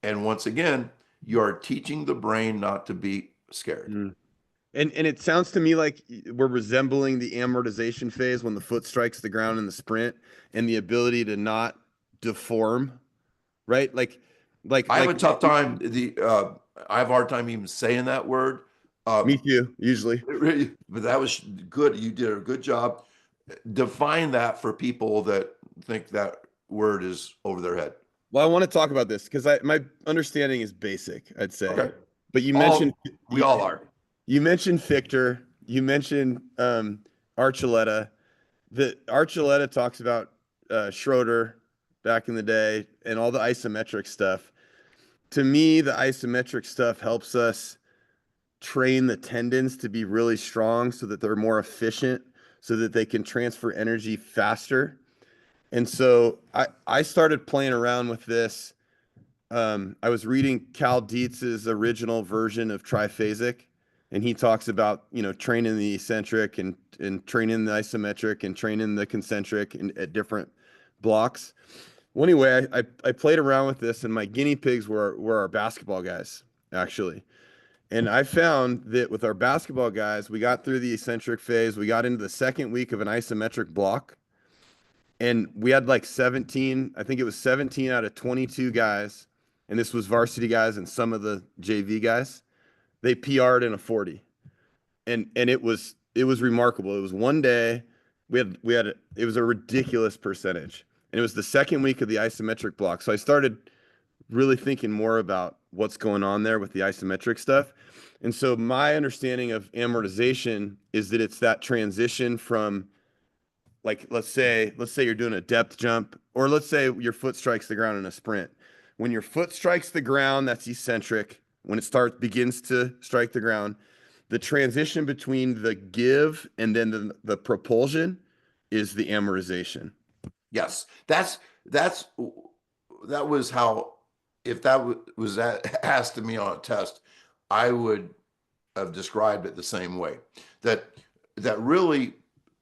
And once again, you are teaching the brain not to be scared. Mm. And it sounds to me like we're resembling the amortization phase when the foot strikes the ground in the sprint and the ability to not deform, right? I have a Like tough time. I have a hard time even saying that word. me Um, too, usually. but that was good. You did a good job. Define that for people that think that word is over their head. Well, I want to talk about this because I my understanding is basic, I'd say. Okay. But you mentioned All we all are. you mentioned Fichter, you mentioned Archuleta. The Archuleta talks about Schroeder back in the day and all the isometric stuff. To me, the isometric stuff helps us train the tendons to be really strong so that they're more efficient, so that they can transfer energy faster. And so I started playing around with this. I was reading Cal Dietz's original version of triphasic, and he talks about, training the eccentric and training the isometric and training the concentric at different blocks. Well, anyway, I played around with this, and my guinea pigs were our basketball guys, actually. And I found that with our basketball guys, we got through the eccentric phase. We got into the second week of an isometric block, and we had like 17, I think it was 17 out of 22 guys, and this was varsity guys and some of the JV guys. They PR'd in a 40. And it was remarkable. It was one day it was a ridiculous percentage. And it was the second week of the isometric block. So I started really thinking more about what's going on there with the isometric stuff. And so my understanding of amortization is that it's that transition from, like, let's say you're doing a depth jump, or let's say your foot strikes the ground in a sprint. When your foot strikes the ground, that's eccentric. When it begins to strike the ground, the transition between the give and then the propulsion is the amortization. Yes, that's that was how. If that was that asked to me on a test, I would have described it the same way. That that really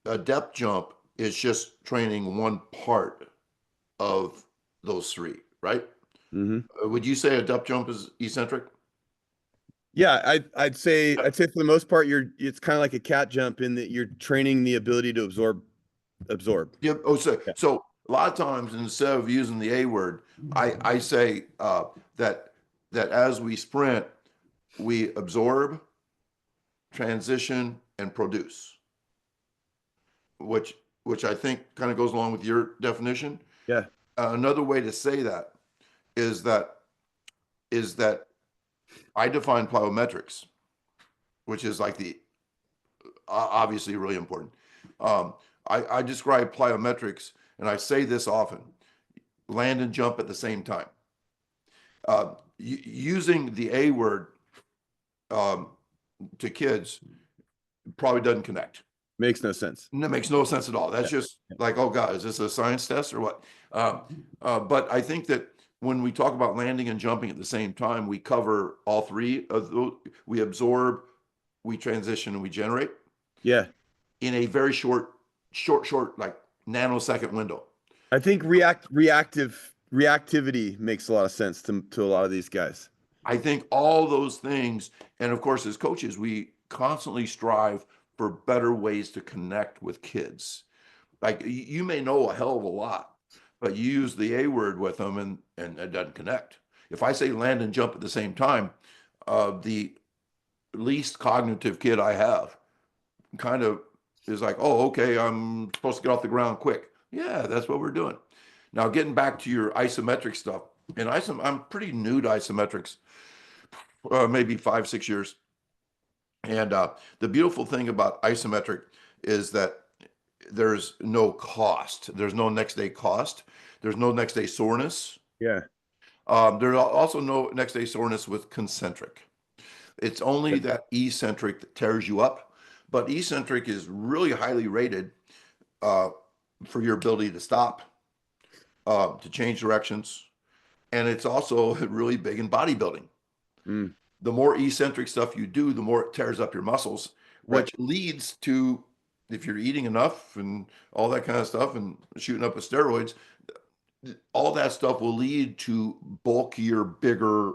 a depth jump is just training one part of those three, right? Hmm. Would you say a depth jump is eccentric? Yeah, I'd say for the most part, it's kind of like a cat jump in that you're training the ability to absorb. Yep. Oh, so Yeah. so a lot of times instead of using the A word, I say that that as we sprint, we absorb, transition, and produce, which which I think kind of goes along with your definition. Yeah. Another way to say that is that is that I define plyometrics, which is like the obviously really important. I describe plyometrics, and I say this often: land and jump at the same time. Using the A word um, to kids probably doesn't connect. Makes no sense. And that makes no sense at all. That's Yeah. just like, oh God, is this a science test or what? But I think that when we talk about landing and jumping at the same time, we cover all three of those. We absorb, we transition, and we generate Yeah. in a very short, like nanosecond window. I think reactivity makes a lot of sense to a lot of these guys. I think all those things, and of course, as coaches, we constantly strive for better ways to connect with kids. Like you may know a hell of a lot, but you use the A word with them and it doesn't connect. If I say land and jump at the same time, the least cognitive kid I have kind of is like, oh, okay, I'm supposed to get off the ground quick. Yeah, that's what we're doing. Now, getting back to your isometric stuff, and I'm pretty new to isometrics, maybe 5, 6 years. And the beautiful thing about isometric is that there's no cost. There's no next day cost. There's no next day soreness. Yeah. There's also no next day soreness with concentric. It's only that eccentric that tears you up. but eccentric is really highly rated uh, for your ability to stop, to change directions, and it's also really big in bodybuilding. Mm, The more eccentric stuff you do, the more it tears up your muscles, right. which leads to, if you're eating enough and all that kind of stuff and shooting up with steroids, all that stuff will lead to bulkier, bigger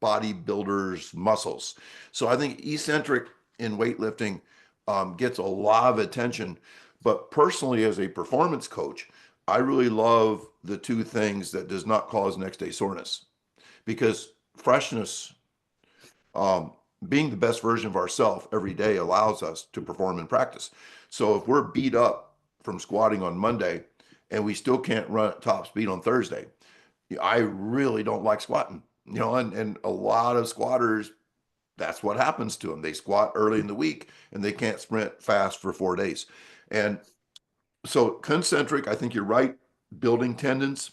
bodybuilders' muscles. So I think eccentric in weightlifting gets a lot of attention. But personally, as a performance coach, I really love the two things that does not cause next day soreness because freshness, um, being the best version of ourselves every day allows us to perform in practice. So if we're beat up from squatting on Monday and we still can't run at top speed on Thursday, I really don't like squatting. And a lot of squatters, that's what happens to them. They squat early in the week and they can't sprint fast for 4 days. And so concentric, I think you're right, building tendons.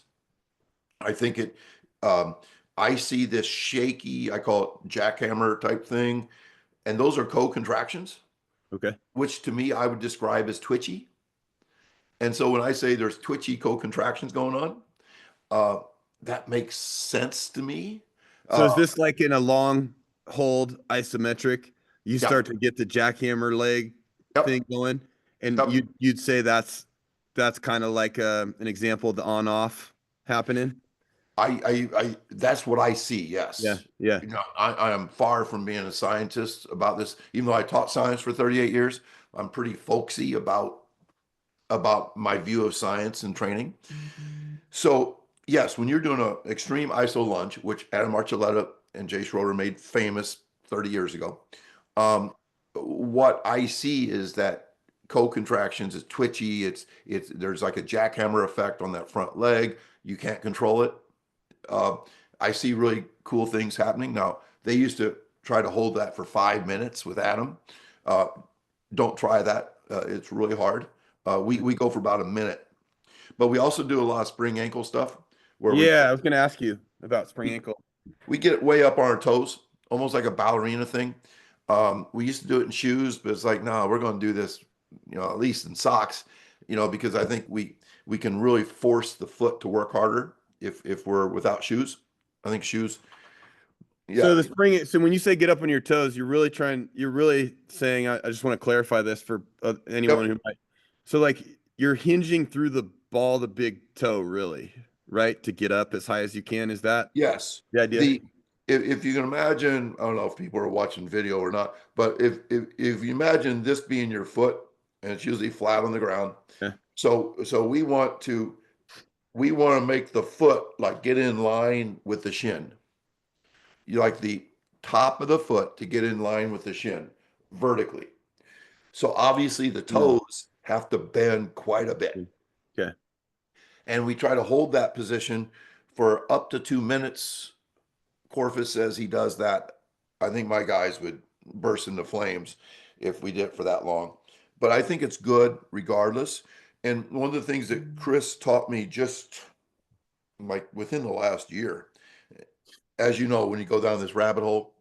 I think it, um, I see this shaky, I call it jackhammer type thing. And those are co-contractions, Okay. which to me I would describe as twitchy. And so when I say there's twitchy co-contractions going on, uh, that makes sense to me. So Uh, is this like in a long hold isometric? You yeah, start to get the jackhammer leg thing yep, going, and yep. you'd say that's kind of like an example of the on off happening. That's what I see. Yeah, Yes. yeah. I am far from being a scientist about this. Even though I taught science for 38 years, I'm pretty folksy about my view of science and training. So yes, when you're doing an extreme iso lunge, which Adam Archuleta and Jay Schroeder made famous 30 years ago, um, what I see is that co-contractions is twitchy. It's there's like a jackhammer effect on that front leg. You can't control it. Uh, I see really cool things happening. Now, they used to try to hold that for 5 minutes with Adam. Uh, don't try that. It's really hard. We go for about a minute, but we also do a lot of spring ankle stuff where Yeah, I was gonna ask you about spring we, ankle. we get it way up on our toes, almost like a ballerina thing. We used to do it in shoes, but it's like, no, we're going to do this, at least in socks, because I think we can really force the foot to work harder if we're without shoes. I think shoes, So yeah, the spring, so when you say get up on your toes, you're really saying, I just want to clarify this for anyone yep, who might. So like you're hinging through the ball, the big toe, really, right? To get up as high as you can. Is that yes. the idea? The if you can imagine, I don't know if people are watching video or not, but if you imagine this being your foot and it's usually flat on the ground, Yeah. so we want to make the foot like get in line with the shin. You like the top of the foot to get in line with the shin vertically. So obviously the Mm. toes have to bend quite a bit. Okay. And we try to hold that position for up to 2 minutes. Corfus says he does that. I think my guys would burst into flames if we did it for that long. But I think it's good regardless. And one of the things that Chris taught me just like within the last year, as you know, when you go down this rabbit hole,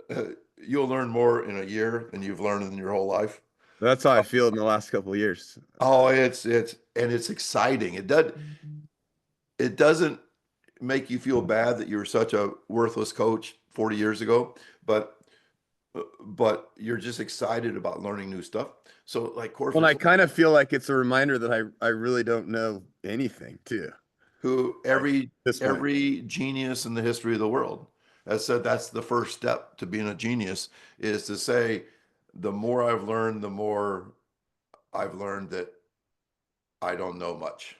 uh, you'll learn more in a year than you've learned in your whole life. That's how I feel in the last couple of years. Oh, it's exciting. It doesn't make you feel bad that you were such a worthless coach 40 years ago, but you're just excited about learning new stuff. So like Well, and I Corfus, kind of feel like it's a reminder that I really don't know anything too. who Like at this point. every genius in the history of the world has said that's the first step to being a genius is to say, the more I've learned, the more I've learned that I don't know much.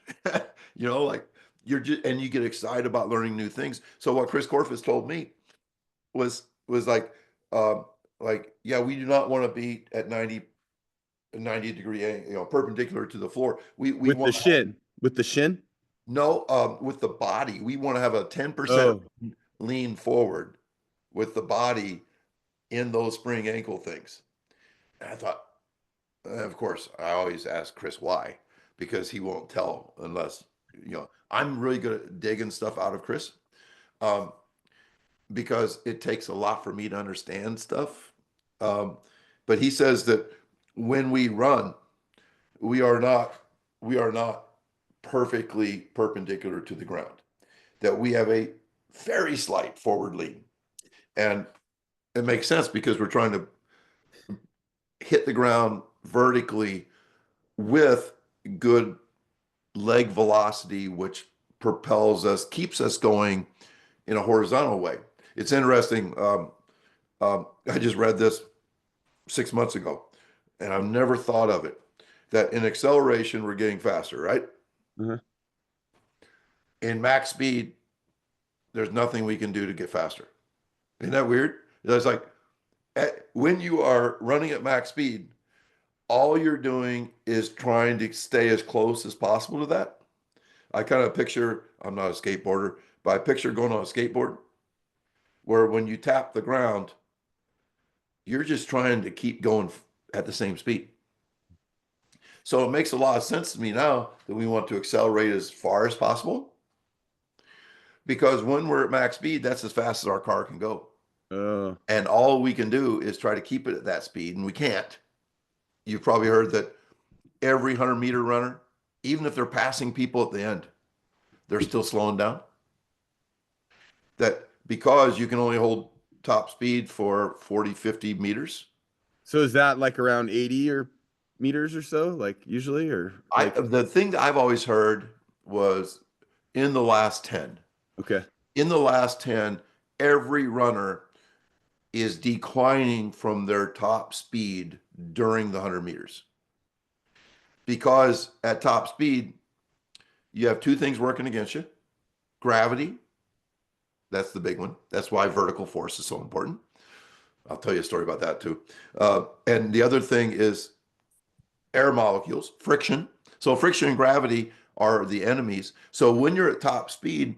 Like you're just and you get excited about learning new things. So what Chris Corfus told me was um, yeah, we do not want to be at 90 degree, perpendicular to the floor. We With the want shin. With the shin? no with the body. We want to have a 10% Oh, lean forward with the body in those spring ankle things. And I thought, of course, I always ask Chris why, because he won't tell unless, I'm really good at digging stuff out of Chris, um, because it takes a lot for me to understand stuff. Um, but he says that when we run, we are not we are not perfectly perpendicular to the ground. That we have a very slight forward lean. And it makes sense because we're trying to hit the ground vertically with good leg velocity, which propels us, keeps us going in a horizontal way. It's interesting. I just read this 6 months ago, and I've never thought of it. That in acceleration, we're getting faster, right? Uh-huh. In max speed, there's nothing we can do to get faster. Isn't that weird? It's like when you are running at max speed, all you're doing is trying to stay as close as possible to that. I kind of picture, I'm not a skateboarder, but I picture going on a skateboard where when you tap the ground, you're just trying to keep going at the same speed. So it makes a lot of sense to me now that we want to accelerate as far as possible because when we're at max speed, that's as fast as our car can go. Oh, And all we can do is try to keep it at that speed, and we can't. You've probably heard that every 100-meter runner, even if they're passing people at the end, they're still slowing down. That because you can only hold top speed for 40, 50 meters. so is that like around 80 or meters or so, like usually, or like The thing that I've always heard was in the last 10. okay. In the last 10, every runner is declining from their top speed during the 100 meters. Because at top speed, you have two things working against you. Gravity, that's the big one. That's why vertical force is so important. I'll tell you a story about that too. And the other thing is air molecules, friction. So friction and gravity are the enemies. So when you're at top speed,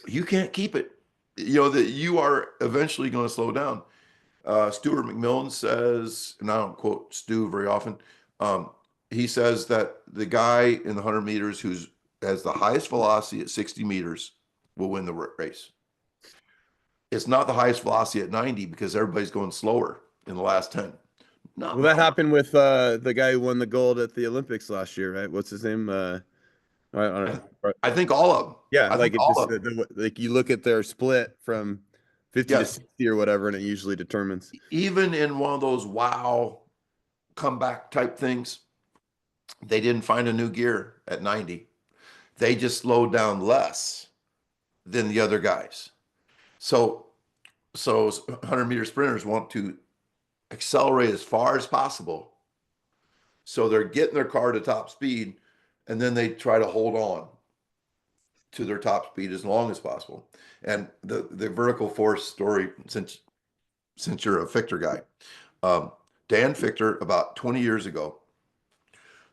you can't keep it. You know that you are eventually going to slow down. Stuart McMillan says, and I don't quote Stu very often. Um, he says that the guy in the 100 meters who's has the highest velocity at 60 meters will win the race. It's not the highest velocity at 90 because everybody's going slower in the last 10. Well, Not that wrong. happened with the guy who won the gold at the Olympics last year, right? What's his name? I I, don't know. I think all of them. Yeah, I think like it all just of them. like you look at their split from 50 to Yes. 60 or whatever, and it usually determines. Even in one of those wow comeback type things, they didn't find a new gear at 90. They just slowed down less than the other guys. So, so 100-meter sprinters want to accelerate as far as possible. So they're getting their car to top speed, and then they try to hold on to their top speed as long as possible. And the vertical force story, since you're a Fichter guy, um, Dan Fichter about 20 years ago,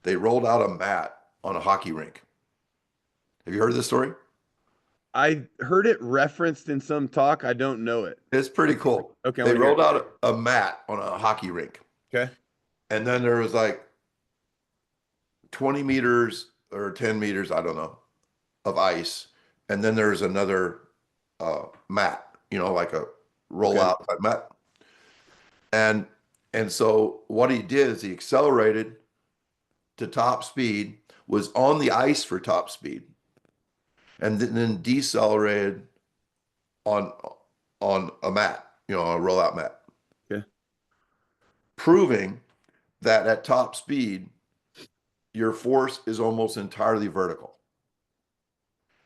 they rolled out a mat on a hockey rink. Have you heard of this story? I heard it referenced in some talk. I don't know it. It's pretty cool. Okay, I They want to hear rolled it. out a mat on a hockey rink, Okay. and then there was like 20 meters or 10 meters, I don't know, of ice. And then there's another mat, like a Okay. rollout type mat. And and so what he did is he accelerated to top speed, was on the ice for top speed, and then decelerated on on a mat, a rollout mat, Okay. proving that at top speed, your force is almost entirely vertical,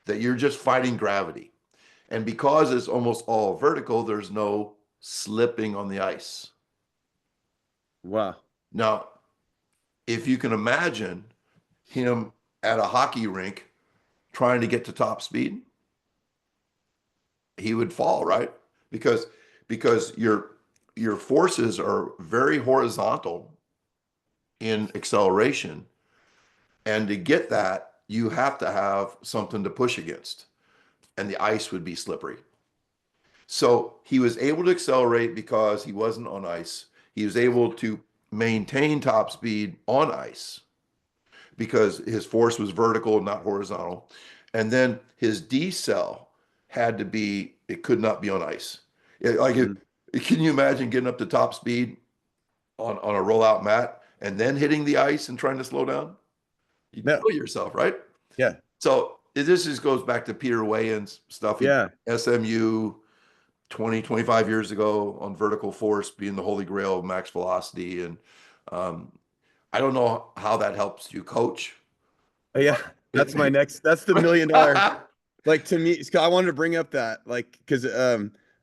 that you're just fighting gravity. And because it's almost all vertical, there's no slipping on the ice. Wow. Now, if you can imagine him at a hockey rink trying to get to top speed, he would fall, right? Because your forces are very horizontal in acceleration, and to get that, you have to have something to push against, and the ice would be slippery. So he was able to accelerate because he wasn't on ice. He was able to maintain top speed on ice because his force was vertical, not horizontal. And then his decel had to be, it could not be on ice. Like, Mhm. can you imagine getting up to top speed on a rollout mat and then hitting the ice and trying to slow down, you'd No. kill yourself, right? Yeah. So this just goes back to Peter Weyand's stuff he did Yeah. at SMU 20, 25 years ago on vertical force being the holy grail of max velocity. And um, I don't know how that helps you coach, Yeah. but That's my next, that's the million dollar. Like to me, Scott, I wanted to bring up that, like, because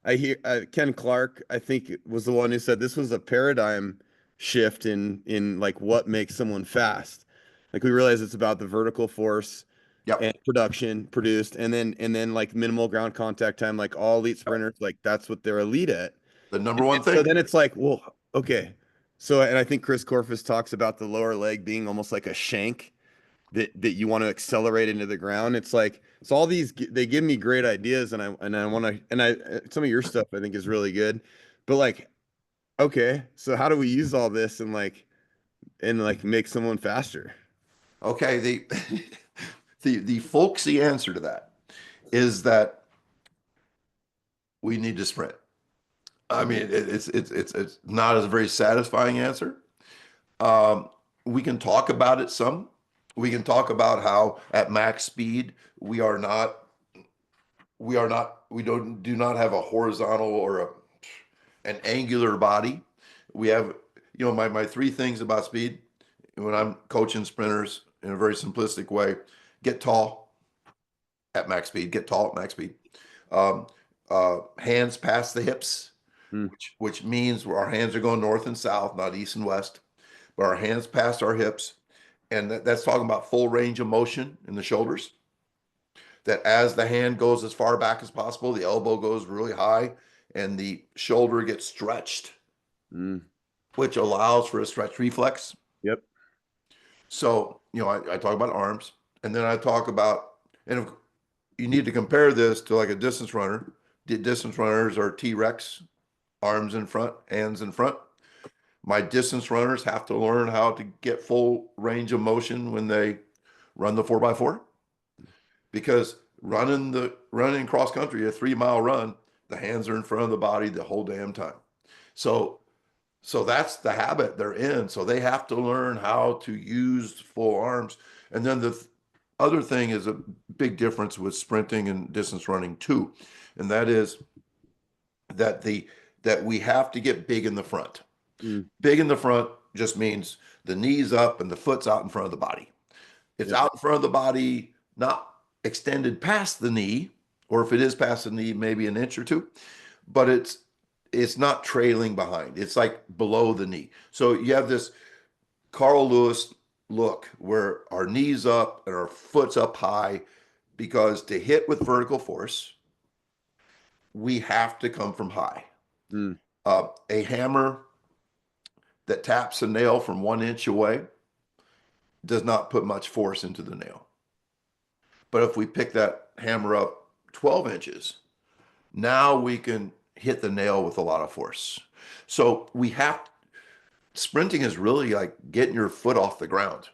I hear Ken Clark, I think was the one who said this was a paradigm shift in like what makes someone fast. Like we realize it's about the vertical force and Yep. production produced, and then like minimal ground contact time, like all elite Yep. sprinters, like that's what they're elite at. The number And one so thing. then it's like, well, okay. So, and I think Chris Corfus talks about the lower leg being almost like a shank that you want to accelerate into the ground. It's like it's all these they give me great ideas and I want to and I some of your stuff I think is really good. But like okay, so how do we use all this and like make someone faster? Okay, the the folksy answer to that is that we need to sprint. I mean, it's not a very satisfying answer. Um, we can talk about it some. We can talk about how at max speed we don't do not have a horizontal or an angular body. We have, my three things about speed when I'm coaching sprinters in a very simplistic way: get tall at max speed, get tall at max speed. Um, Hands past the hips, Mm, which means our hands are going north and south, not east and west, but our hands past our hips. And that's talking about full range of motion in the shoulders. That as the hand goes as far back as possible, the elbow goes really high and the shoulder gets stretched, mm, which allows for a stretch reflex. yep. So, I talk about arms, and then I talk about, and if you need to compare this to like a distance runner. The distance runners are T-Rex, arms in front, hands in front. My distance runners have to learn how to get full range of motion when they run the 4x4, because running cross country, a 3 mile run, the hands are in front of the body the whole damn time. So that's the habit they're in. So they have to learn how to use full arms. And then the other thing is a big difference with sprinting and distance running too, and that is that the that we have to get big in the front. Mm, Big in the front just means the knees up and the foot's out in front of the body. It's yep. out in front of the body, not extended past the knee, or if it is past the knee, maybe an inch or two, but it's not trailing behind. It's like below the knee. So you have this Carl Lewis look where our knees up and our foot's up high, because to hit with vertical force, we have to come from high. Mm, A hammer that taps a nail from 1 inch away does not put much force into the nail. But if we pick that hammer up 12 inches, now we can hit the nail with a lot of force. So sprinting is really like getting your foot off the ground.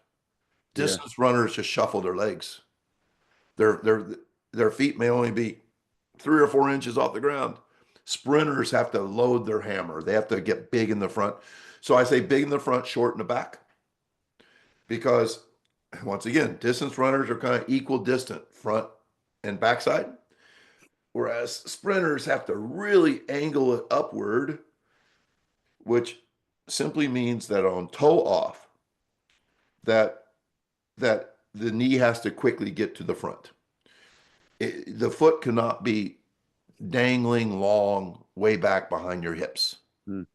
yeah. Distance runners just shuffle their legs. Their feet may only be 3 or 4 inches off the ground. Sprinters have to load their hammer. They have to get big in the front. So I say big in the front, short in the back, because once again, distance runners are kind of equal distant front and backside, whereas sprinters have to really angle it upward, which simply means that on toe off, that the knee has to quickly get to the front. The foot cannot be dangling long way back behind your hips. Mm,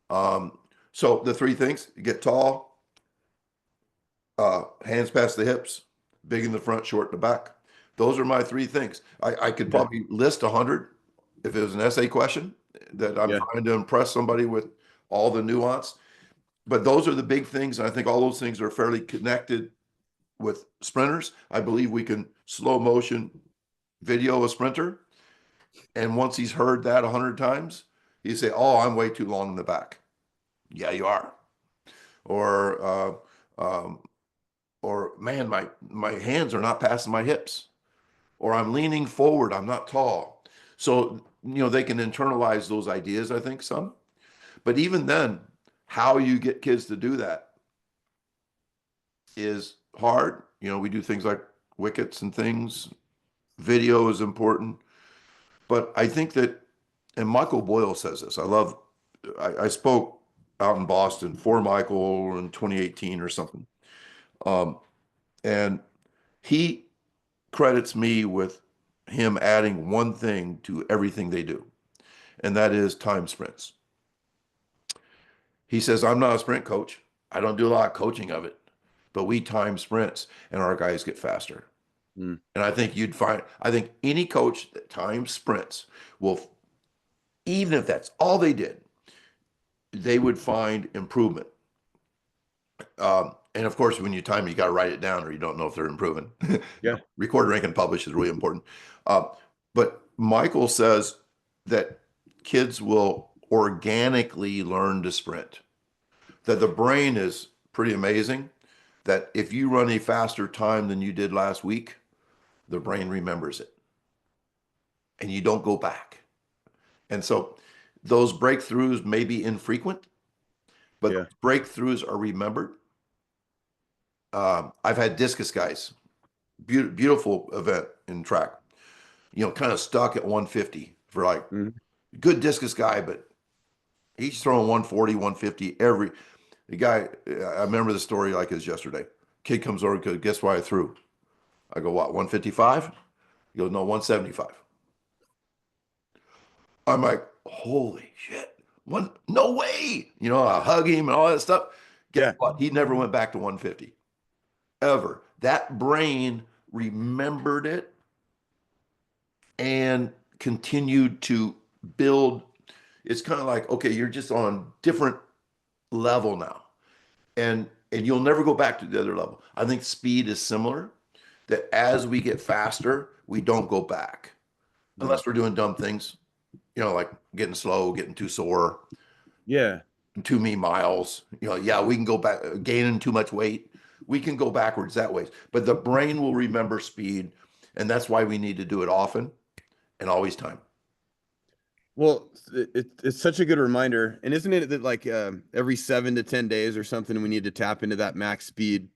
Um, so the three things: get tall, hands past the hips, big in the front, short in the back. Those are my three things. I could yeah. probably list 100 if it was an essay question that I'm Yeah. trying to impress somebody with all the nuance. But those are the big things. And I think all those things are fairly connected with sprinters. I believe we can slow motion video a sprinter. And once he's heard that 100 times, he say, "Oh, I'm way too long in the back." Yeah, you are. Or or man, my hands are not passing my hips, or I'm leaning forward, I'm not tall. So they can internalize those ideas, I think, some. But even then, how you get kids to do that is hard. You know, we do things like wickets and things. Video is important. But I think that, and Michael Boyle says this. I spoke out in Boston for Michael in 2018 or something. Um, and he credits me with him adding one thing to everything they do, and that is time sprints. He says, I'm not a sprint coach. I don't do a lot of coaching of it, but we time sprints and our guys get faster. Mm. And I think any coach that time sprints will, even if that's all they did, they would find improvement. And of course, when you time, you got to write it down or you don't know if they're improving. Yeah. Record, rank, and publish is really important. Uh, but Michael says that kids will organically learn to sprint, that the brain is pretty amazing, that if you run a faster time than you did last week, the brain remembers it and you don't go back. And so those breakthroughs may be infrequent, but Yeah. breakthroughs are remembered. I've had discus guys, beautiful event in track, you know, kind of stuck at 150 for like Mhm. good discus guy, but he's throwing 140, 150 every. The guy, I remember the story like it was yesterday. Kid comes over and goes, guess what I threw? I go, what, 155? He goes, no, 175. I'm like, holy shit. No way. You know, I hug him and all that stuff. Guess Yeah. what? He never went back to 150 ever. That brain remembered it and continued to build. It's kind of like, okay, you're just on a different level now. And you'll never go back to the other level. I think speed is similar, that as we get faster, we don't go back Mm. unless we're doing dumb things, you know, like getting slow, getting too sore, Yeah. too many miles. You know, yeah, we can go back, gaining too much weight. We can go backwards that way. But the brain will remember speed. And that's why we need to do it often and always time. Well, it's such a good reminder. And isn't it that like every 7 to 10 days or something, we need to tap into that max speed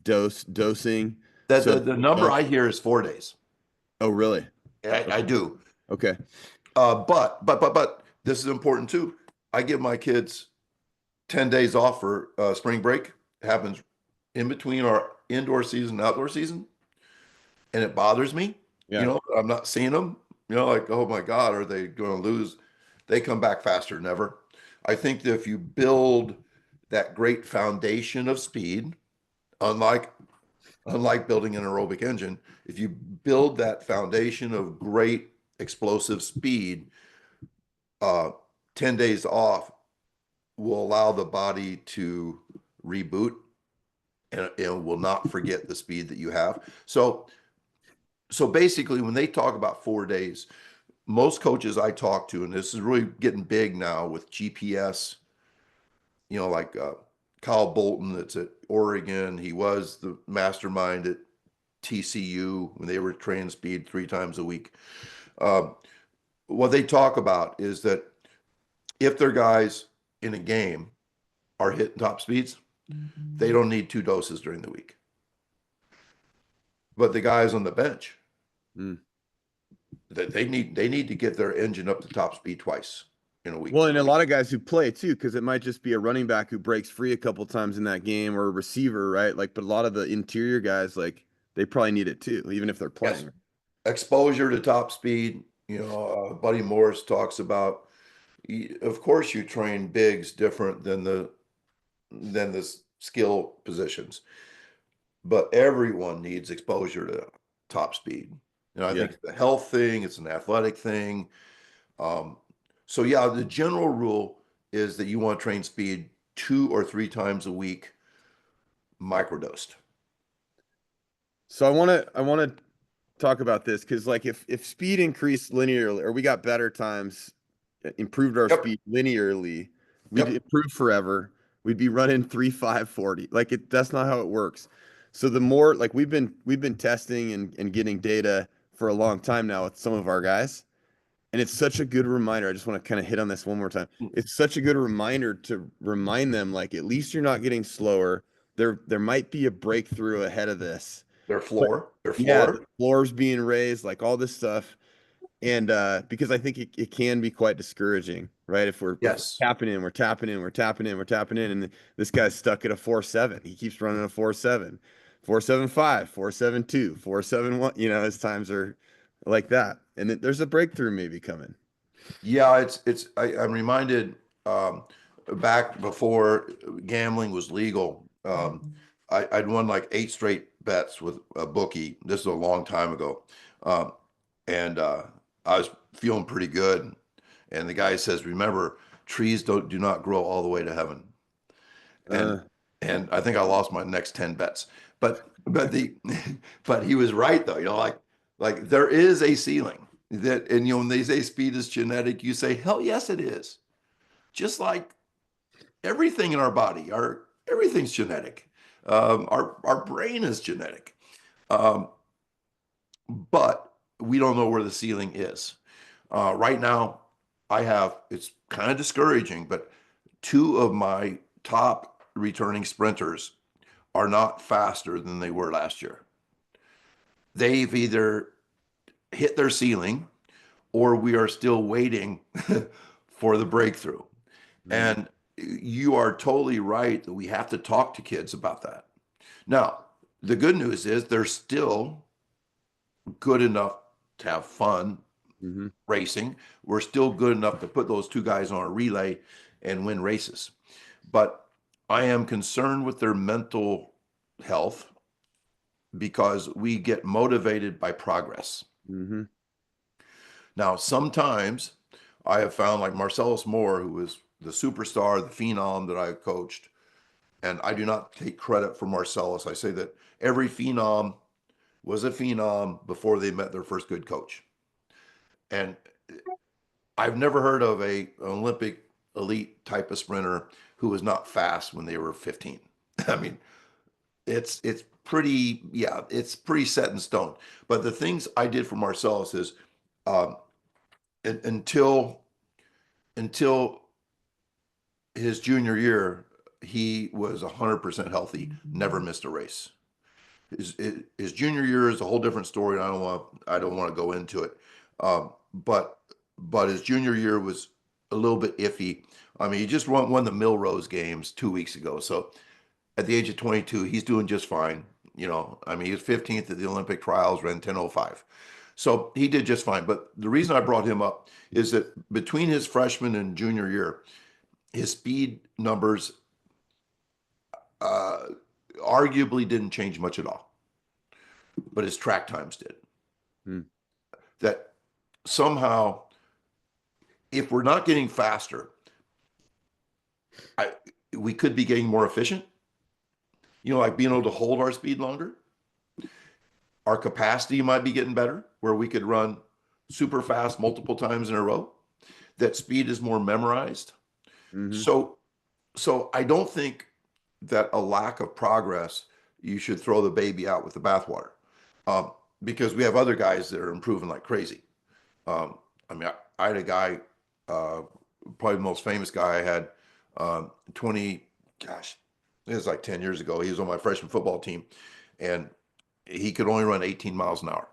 dosing? That So, the number I hear is 4 days. oh, really? I Okay. do. Okay. But this is important too. I give my kids 10 days off for spring break. It happens in between our indoor season and outdoor season. And it bothers me. You Yeah. know, I'm not seeing them. You know, like, oh my God, are they going to lose? They come back faster than ever. I think that if you build that great foundation of speed, unlike building an aerobic engine, if you build that foundation of great explosive speed, uh, 10 days off will allow the body to reboot and will not forget the speed that you have. So basically, when they talk about 4 days, most coaches I talk to, and this is really getting big now with GPS, you know, like Kyle Bolton that's at Oregon. He was the mastermind at TCU when they were training speed 3 times a week. Uh, what they talk about is that if their guys in a game are hitting top speeds, they don't need 2 doses during the week. But the guys on the bench, Mm. that they need to get their engine up to top speed twice in a week. Well, and a lot of guys who play too, because it might just be a running back who breaks free a couple times in that game or a receiver, right? Like, but a lot of the interior guys, like, they probably need it too, even if they're Yes, playing. exposure to top speed. You know, Buddy Morris talks about. Of course, you train bigs different than the skill positions, but everyone needs exposure to top speed. And I Yeah. think it's a health thing, it's an athletic thing. Um, so yeah, the general rule is that you want to train speed 2 or 3 times a week, microdosed. So I want to talk about this because like if speed increased linearly or we got better times, improved our Yep, speed linearly, we'd yep. improve forever. We'd be running 3.540. Like that's not how it works. So the more like we've been testing and getting data for a long time now with some of our guys. And it's such a good reminder. I just want to kind of hit on this one more time. It's such a good reminder to remind them, like, at least you're not getting slower. There might be a breakthrough ahead of this. But Their yeah, the floor. floor's being raised, like all this stuff. And because I think it can be quite discouraging, right? If we're Yes. tapping in, we're tapping in, we're tapping in, we're tapping in, and this guy's stuck at a 4.7. He keeps running a 4.7, 4.75, 4.72, 4.71. His times are like that. And there's a breakthrough maybe coming. Yeah, I'm reminded back before gambling was legal, I'd won like 8 straight bets with a bookie. This is a long time ago. Um, and I was feeling pretty good. And the guy says, remember, trees do not grow all the way to heaven. And Uh, I think I lost my next 10 bets. But the but he was right though, like there is a ceiling that, and when they say speed is genetic, you say, hell yes, it is. Just like everything in our body, our everything's genetic. Our brain is genetic. Um, but we don't know where the ceiling is. Right now, it's kind of discouraging, but two of my top returning sprinters are not faster than they were last year. They've either hit their ceiling or we are still waiting for the breakthrough. mm, And you are totally right that we have to talk to kids about that. Now, the good news is they're still good enough to have fun mhm, racing. We're still good enough to put those two guys on a relay and win races. But I am concerned with their mental health because we get motivated by progress. mhm, Now, sometimes I have found like Marcellus Moore, who was the superstar, the phenom that I coached, and I do not take credit for Marcellus. I say that every phenom was a phenom before they met their first good coach. And I've never heard of an Olympic elite type of sprinter who was not fast when they were 15. I mean, it's pretty, yeah, it's pretty set in stone. But the things I did for Marcellus is um, until his junior year, he was 100% healthy, never missed a race. His junior year is a whole different story, and I don't want to go into it. Um, but his junior year was a little bit iffy. I mean, he just won the Milrose Games 2 weeks ago. So at the age of 22, he's doing just fine. I mean, he was 15th at the Olympic trials, ran 10:05. So he did just fine. But the reason I brought him up is that between his freshman and junior year, his speed numbers uh, arguably didn't change much at all, but his track times did. mm, That somehow, if we're not getting faster, I, we could be getting more efficient. Like being able to hold our speed longer. Our capacity might be getting better, where we could run super fast multiple times in a row. That speed is more memorized. mhm, So, I don't think that a lack of progress, you should throw the baby out with the bathwater, um, because we have other guys that are improving like crazy. I mean, I had a guy, uh, probably the most famous guy I had, 20, gosh, it was like 10 years ago. He was on my freshman football team, and he could only run 18 miles an hour.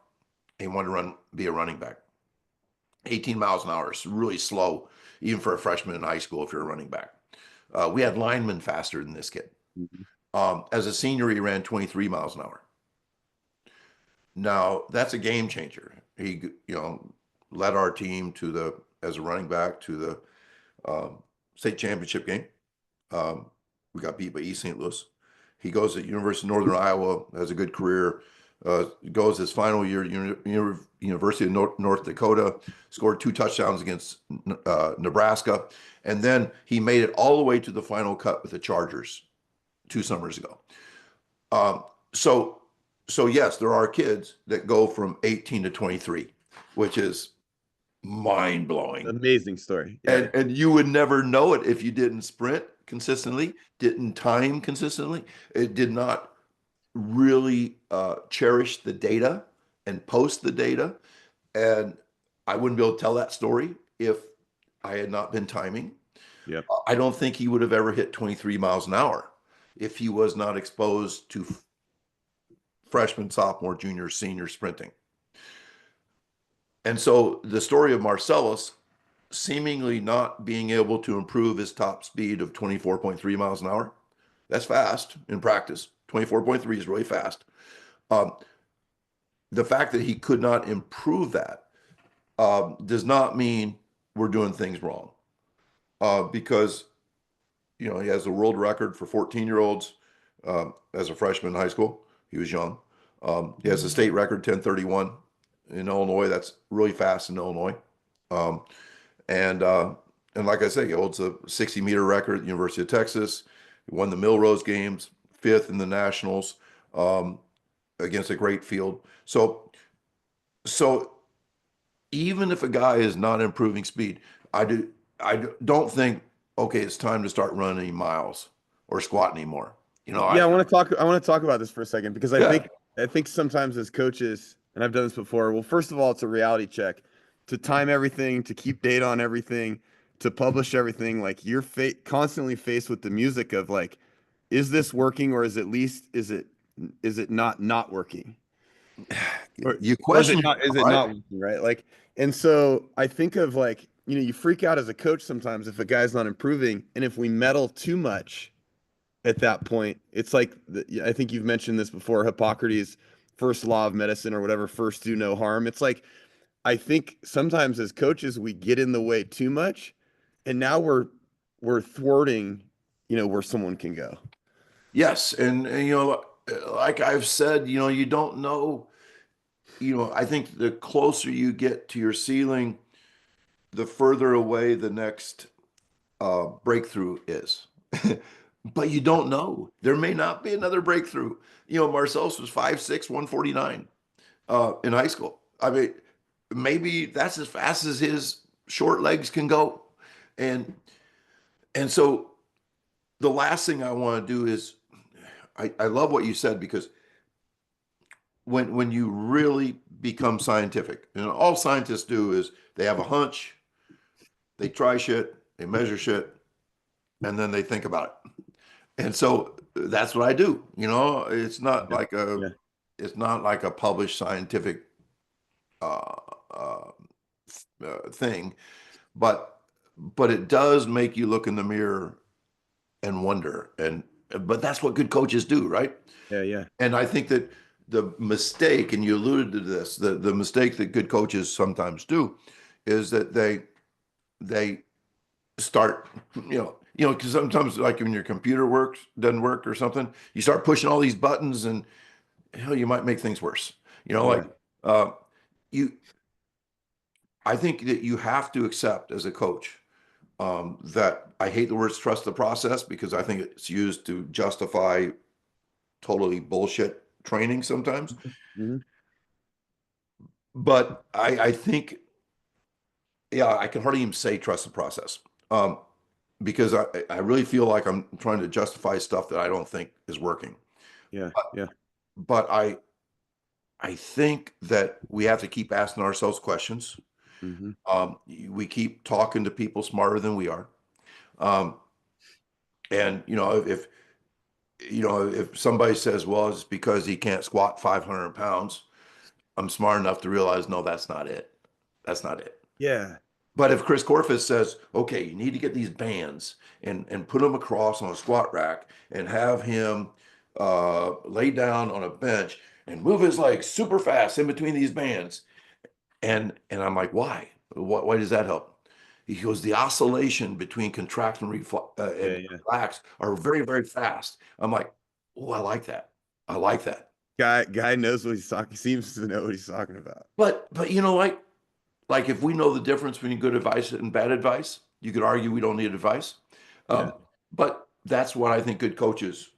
He wanted to be a running back. 18 miles an hour is really slow, even for a freshman in high school if you're a running back. We had linemen faster than this kid. mhm, As a senior, he ran 23 miles an hour. Now, that's a game changer. He, led our team as a running back to the state championship game. Um, we got beat by East St. Louis. He goes to University of Northern Iowa, has a good career. Goes his final year at University of North Dakota, scored 2 touchdowns against Nebraska, and then he made it all the way to the final cut with the Chargers 2 summers ago. Um, so, yes, there are kids that go from 18 to 23, which is mind blowing. amazing story. Yeah. And you would never know it if you didn't sprint consistently, didn't time consistently. It did not really cherish the data and post the data. And I wouldn't be able to tell that story if I had not been timing. Yep. I don't think he would have ever hit 23 miles an hour if he was not exposed to freshman, sophomore, junior, senior sprinting. And so the story of Marcellus seemingly not being able to improve his top speed of 24.3 miles an hour, that's fast in practice. 24.3 is really fast. Um, the fact that he could not improve that does not mean we're doing things wrong, because he has a world record for 14-year-olds as a freshman in high school. He was young. He has a state record 10:31 in Illinois. That's really fast in Illinois. Um, and uh, and like I say, he holds a 60-meter record at the University of Texas. He won the Millrose games, fifth in the nationals, um, against a great field. So even if a guy is not improving speed, I don't think, okay, it's time to start running miles or squat anymore. You know, Yeah, I want to talk about this for a second because I yeah, think I think sometimes as coaches, and I've done this before, well, first of all, it's a reality check to time everything, to keep data on everything, to publish everything. Like you're constantly faced with the music of like, is this working or is at least is it not working? you Or is it question not is yourself, it right? not working, right? Like, and so I think of like, you freak out as a coach sometimes if a guy's not improving, and if we meddle too much at that point, it's like I think you've mentioned this before, Hippocrates' first law of medicine or whatever, first do no harm. It's like I think sometimes as coaches we get in the way too much, and now we're thwarting, where someone can go. Yes, and like I've said, you don't know. I think the closer you get to your ceiling, the further away the next breakthrough is. But you don't know. There may not be another breakthrough. Marcellus was 5'6", 149 in high school. I mean, maybe that's as fast as his short legs can go. And and so the last thing I want to do is I love what you said, because when you really become scientific, and all scientists do is they have a hunch, they try shit, they measure shit, and then they think about it. And so that's what I do. Yeah. Yeah. It's not like a published scientific uh, uh, thing, but it does make you look in the mirror and wonder. But that's what good coaches do, right? Yeah. Yeah. And I think that the mistake, and you alluded to this, the mistake that good coaches sometimes do is that they start, because sometimes, like when your computer doesn't work or something, you start pushing all these buttons, and hell, you might make things worse. Yeah. Like uh, you, I think that you have to accept as a coach, that I hate the words trust the process, because I think it's used to justify totally bullshit training sometimes. Mhm. But I think, yeah, I can hardly even say trust the process, um, because I really feel like I'm trying to justify stuff that I don't think is working. Yeah. But, Yeah. but I think that we have to keep asking ourselves questions. Hmm. We keep talking to people smarter than we are. Um, and if somebody says, well, it's because he can't squat 500 pounds, I'm smart enough to realize, no, that's not it. That's not it. Yeah. But if Chris Corfus says, okay, you need to get these bands and put them across on a squat rack and have him lay down on a bench and move his legs super fast in between these bands. And I'm like, why? Why does that help? He goes, the oscillation between contract Yeah. and Yeah. relax are very, very fast. I'm like, oh, I like that. I like that. Guy knows what he's talking. Seems to know what he's talking about. But like if we know the difference between good advice and bad advice, you could argue we don't need advice. Yeah. But that's what I think good coaches.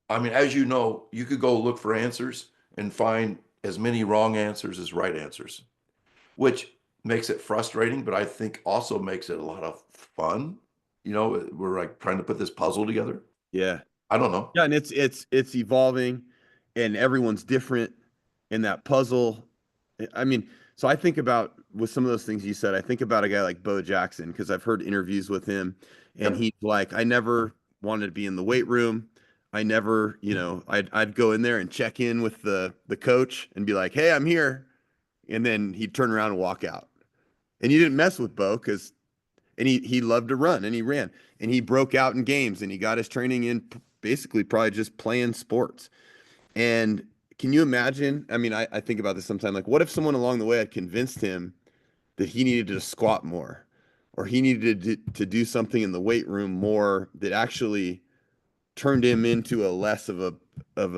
I mean, as you know, you could go look for answers and find as many wrong answers as right answers, which makes it frustrating, but I think also makes it a lot of fun. We're like trying to put this puzzle together. Yeah. I don't know. Yeah, and it's evolving, and everyone's different in that puzzle. I mean, So I think about with some of those things you said, I think about a guy like Bo Jackson because I've heard interviews with him and Yep. he's like, I never wanted to be in the weight room. I never, I'd go in there and check in with the coach and be like, "Hey, I'm here." And then he'd turn around and walk out. And you didn't mess with Bo because and he loved to run and he ran and he broke out in games and he got his training in basically probably just playing sports. And can you imagine? I mean, I think about this sometimes. Like, what if someone along the way had convinced him that he needed to squat more, or he needed to do something in the weight room more that actually turned him into a less of a of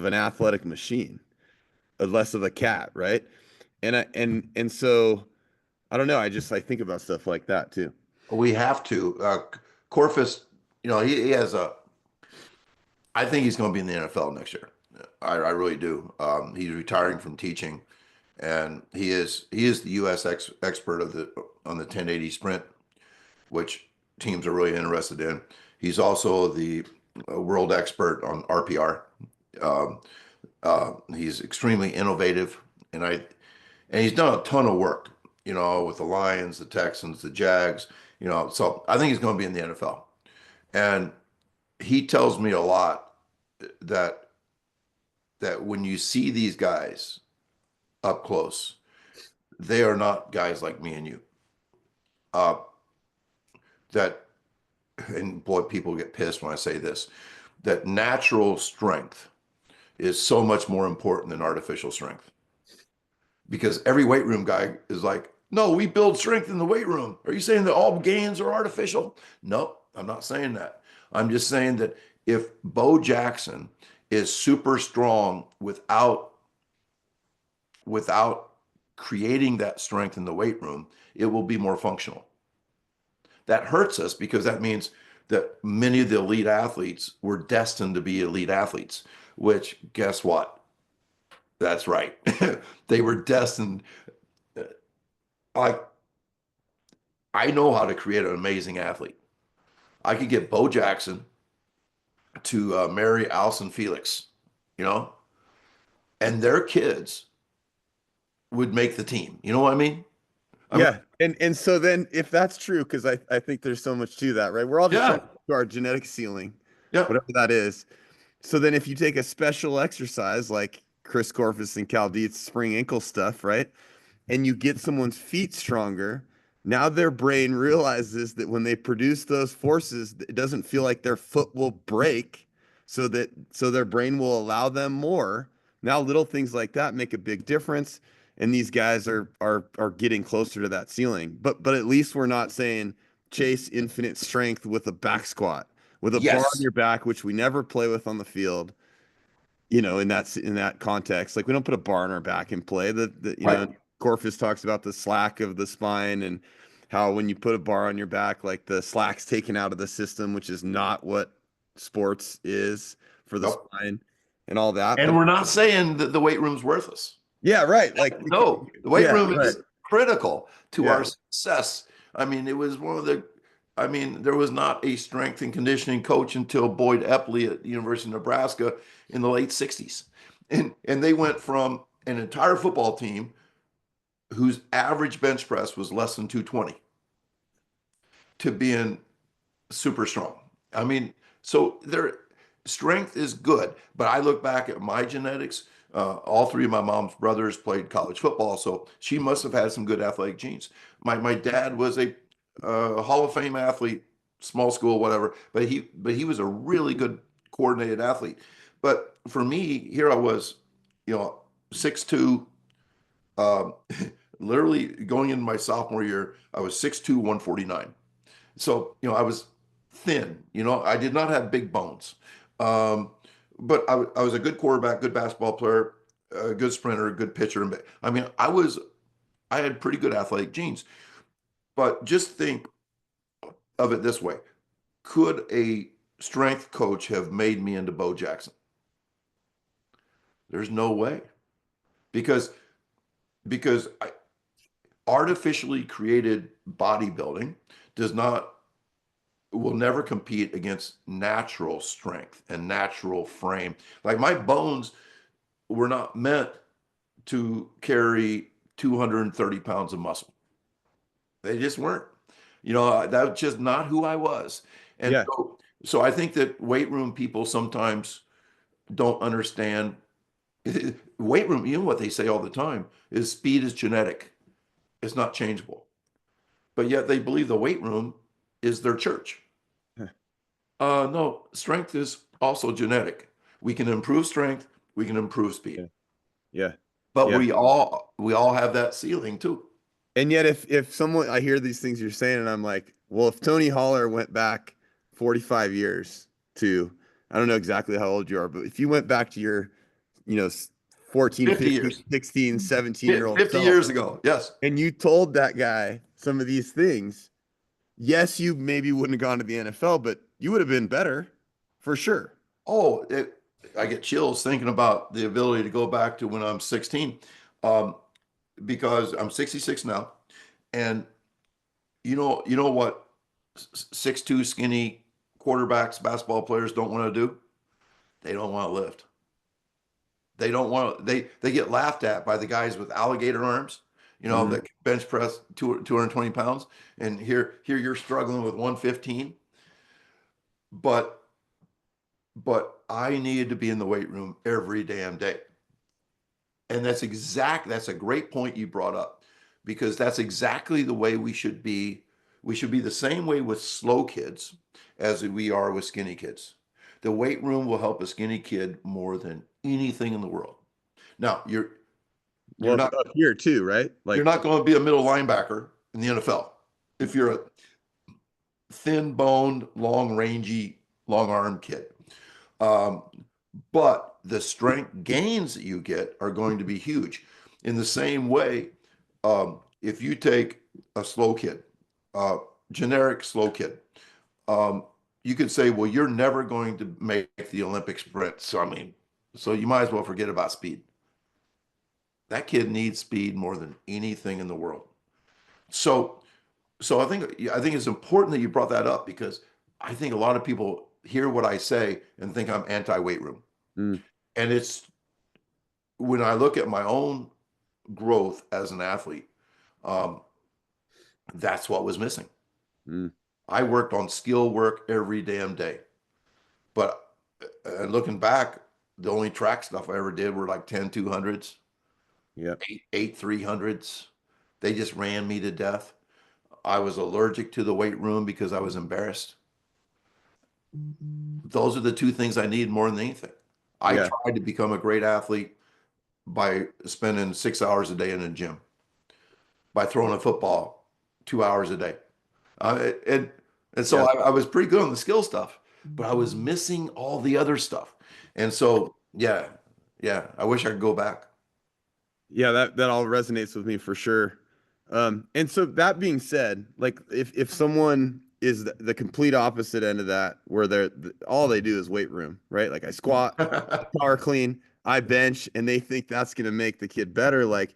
an athletic machine, a less of a cat, right? And so I don't know. I think about stuff like that too. We have to. Corfus, he has I think he's going to be in the NFL next year. I really do. He's retiring from teaching, and he is the U.S. expert on the 1080 sprint, which teams are really interested in. He's also the world expert on RPR. Um, he's extremely innovative, and he's done a ton of work, with the Lions, the Texans, the Jags, So I think he's going to be in the NFL, and he tells me a lot that when you see these guys up close, they are not guys like me and you. Uh, that and boy, people get pissed when I say this. That natural strength is so much more important than artificial strength because every weight room guy is like, no, we build strength in the weight room. Are you saying that all gains are artificial? No, I'm not saying that. I'm just saying that if Bo Jackson is super strong without creating that strength in the weight room, it will be more functional. That hurts us because that means that many of the elite athletes were destined to be elite athletes, which guess what? That's right. They were destined. Like, I know how to create an amazing athlete. I could get Bo Jackson to marry Alison Felix, you know, and their kids would make the team. You know what I mean? I mean, Yeah. And so then if that's true, because I think there's so much to that, right? We're all just trying yeah, to get to our genetic ceiling, yeah, whatever that is. So then if you take a special exercise like Chris Corfus and Cal Dietz spring ankle stuff, right? And you get someone's feet stronger, now their brain realizes that when they produce those forces, it doesn't feel like their foot will break, so their brain will allow them more. Now little things like that make a big difference, and these guys are getting closer to that ceiling. But at least we're not saying chase infinite strength with a back squat, with a bar on yes, your back, which we never play with on the field, in that context. Like we don't put a bar on our back and play. right. Corfus talks about the slack of the spine and how when you put a bar on your back, like the slack's taken out of the system, which is not what sports is for the Nope. spine and all that. And But we're not saying that the weight room's worthless. yeah, right. Like No, the weight yeah, room right. is critical to our Yeah. success. I mean, it was one of the, I mean, there was not a strength and conditioning coach until Boyd Epley at the University of Nebraska in the late 60s. And they went from an entire football team whose average bench press was less than 220 to being super strong. I mean, so their strength is good, but I look back at my genetics. All three of my mom's brothers played college football, so she must have had some good athletic genes. My dad was a Hall of Fame athlete, small school, whatever, but he was a really good coordinated athlete. But for me, here I was, 6'2", um, literally going into my sophomore year, I was 6'2", 149. So, I was thin, I did not have big bones. Um, but I was a good quarterback, good basketball player, a good sprinter, a good pitcher. I mean, I had pretty good athletic genes. But just think of it this way. Could a strength coach have made me into Bo Jackson? There's no way. Because artificially created bodybuilding does not will never compete against natural strength and natural frame. Like my bones were not meant to carry 230 pounds of muscle. They just weren't. That's just not who I was. And Yeah. so I think that weight room people sometimes don't understand weight room. You know what they say all the time is speed is genetic. It's not changeable. But yet they believe the weight room is their church. No, strength is also genetic. We can improve strength, we can improve speed. Yeah. Yeah. But Yeah. we all have that ceiling too. And yet if someone I hear these things you're saying and I'm like, well, if Tony Holler went back 45 years to I don't know exactly how old you are, but if you went back to your, you know, 14, 50 15, years. 16, 17-year-old 50 self, years ago. Yes. and you told that guy some of these things, yes, you maybe wouldn't have gone to the NFL, but you would have been better for sure. Oh, I get chills thinking about the ability to go back to when I'm 16, um, because I'm 66 now, and you know what 6'2" skinny quarterbacks, basketball players don't want to do? They don't want to lift. They don't want they get laughed at by the guys with alligator arms, Hmm. that can bench press 220 pounds, and here you're struggling with 115. But I needed to be in the weight room every damn day. And that's a great point you brought up, because that's exactly the way we should be. We should be the same way with slow kids as we are with skinny kids. The weight room will help a skinny kid more than anything in the world. Now, you're Well, not up here too, right? you're Like, not going to be a middle linebacker in the NFL if you're a thin-boned, long, rangy, long-armed kid. Um, but the strength gains that you get are going to be huge. In the same way, if you take a slow kid, uh, generic slow kid, um, you could say, well, you're never going to make the Olympic sprint. So, I mean, so you might as well forget about speed. That kid needs speed more than anything in the world. So, so I think it's important that you brought that up, because I think a lot of people hear what I say and think I'm anti-weight room. mm, And it's when I look at my own growth as an athlete, um, that's what was missing. mm, I worked on skill work every damn day. But looking back, the only track stuff I ever did were like 10 200s, yeah, 8 300s. They just ran me to death. I was allergic to the weight room because I was embarrassed. Those are the two things I need more than anything. I yeah, tried to become a great athlete by spending 6 hours a day in a gym, by throwing a football 2 hours a day. And so yeah. I was pretty good on the skill stuff, but I was missing all the other stuff. And so, yeah, yeah, I wish I could go back. Yeah, that all resonates with me for sure. And so that being said, like if someone is the complete opposite end of that, where all they do is weight room, right? Like I squat, power clean, I bench, and they think that's gonna make the kid better. Like,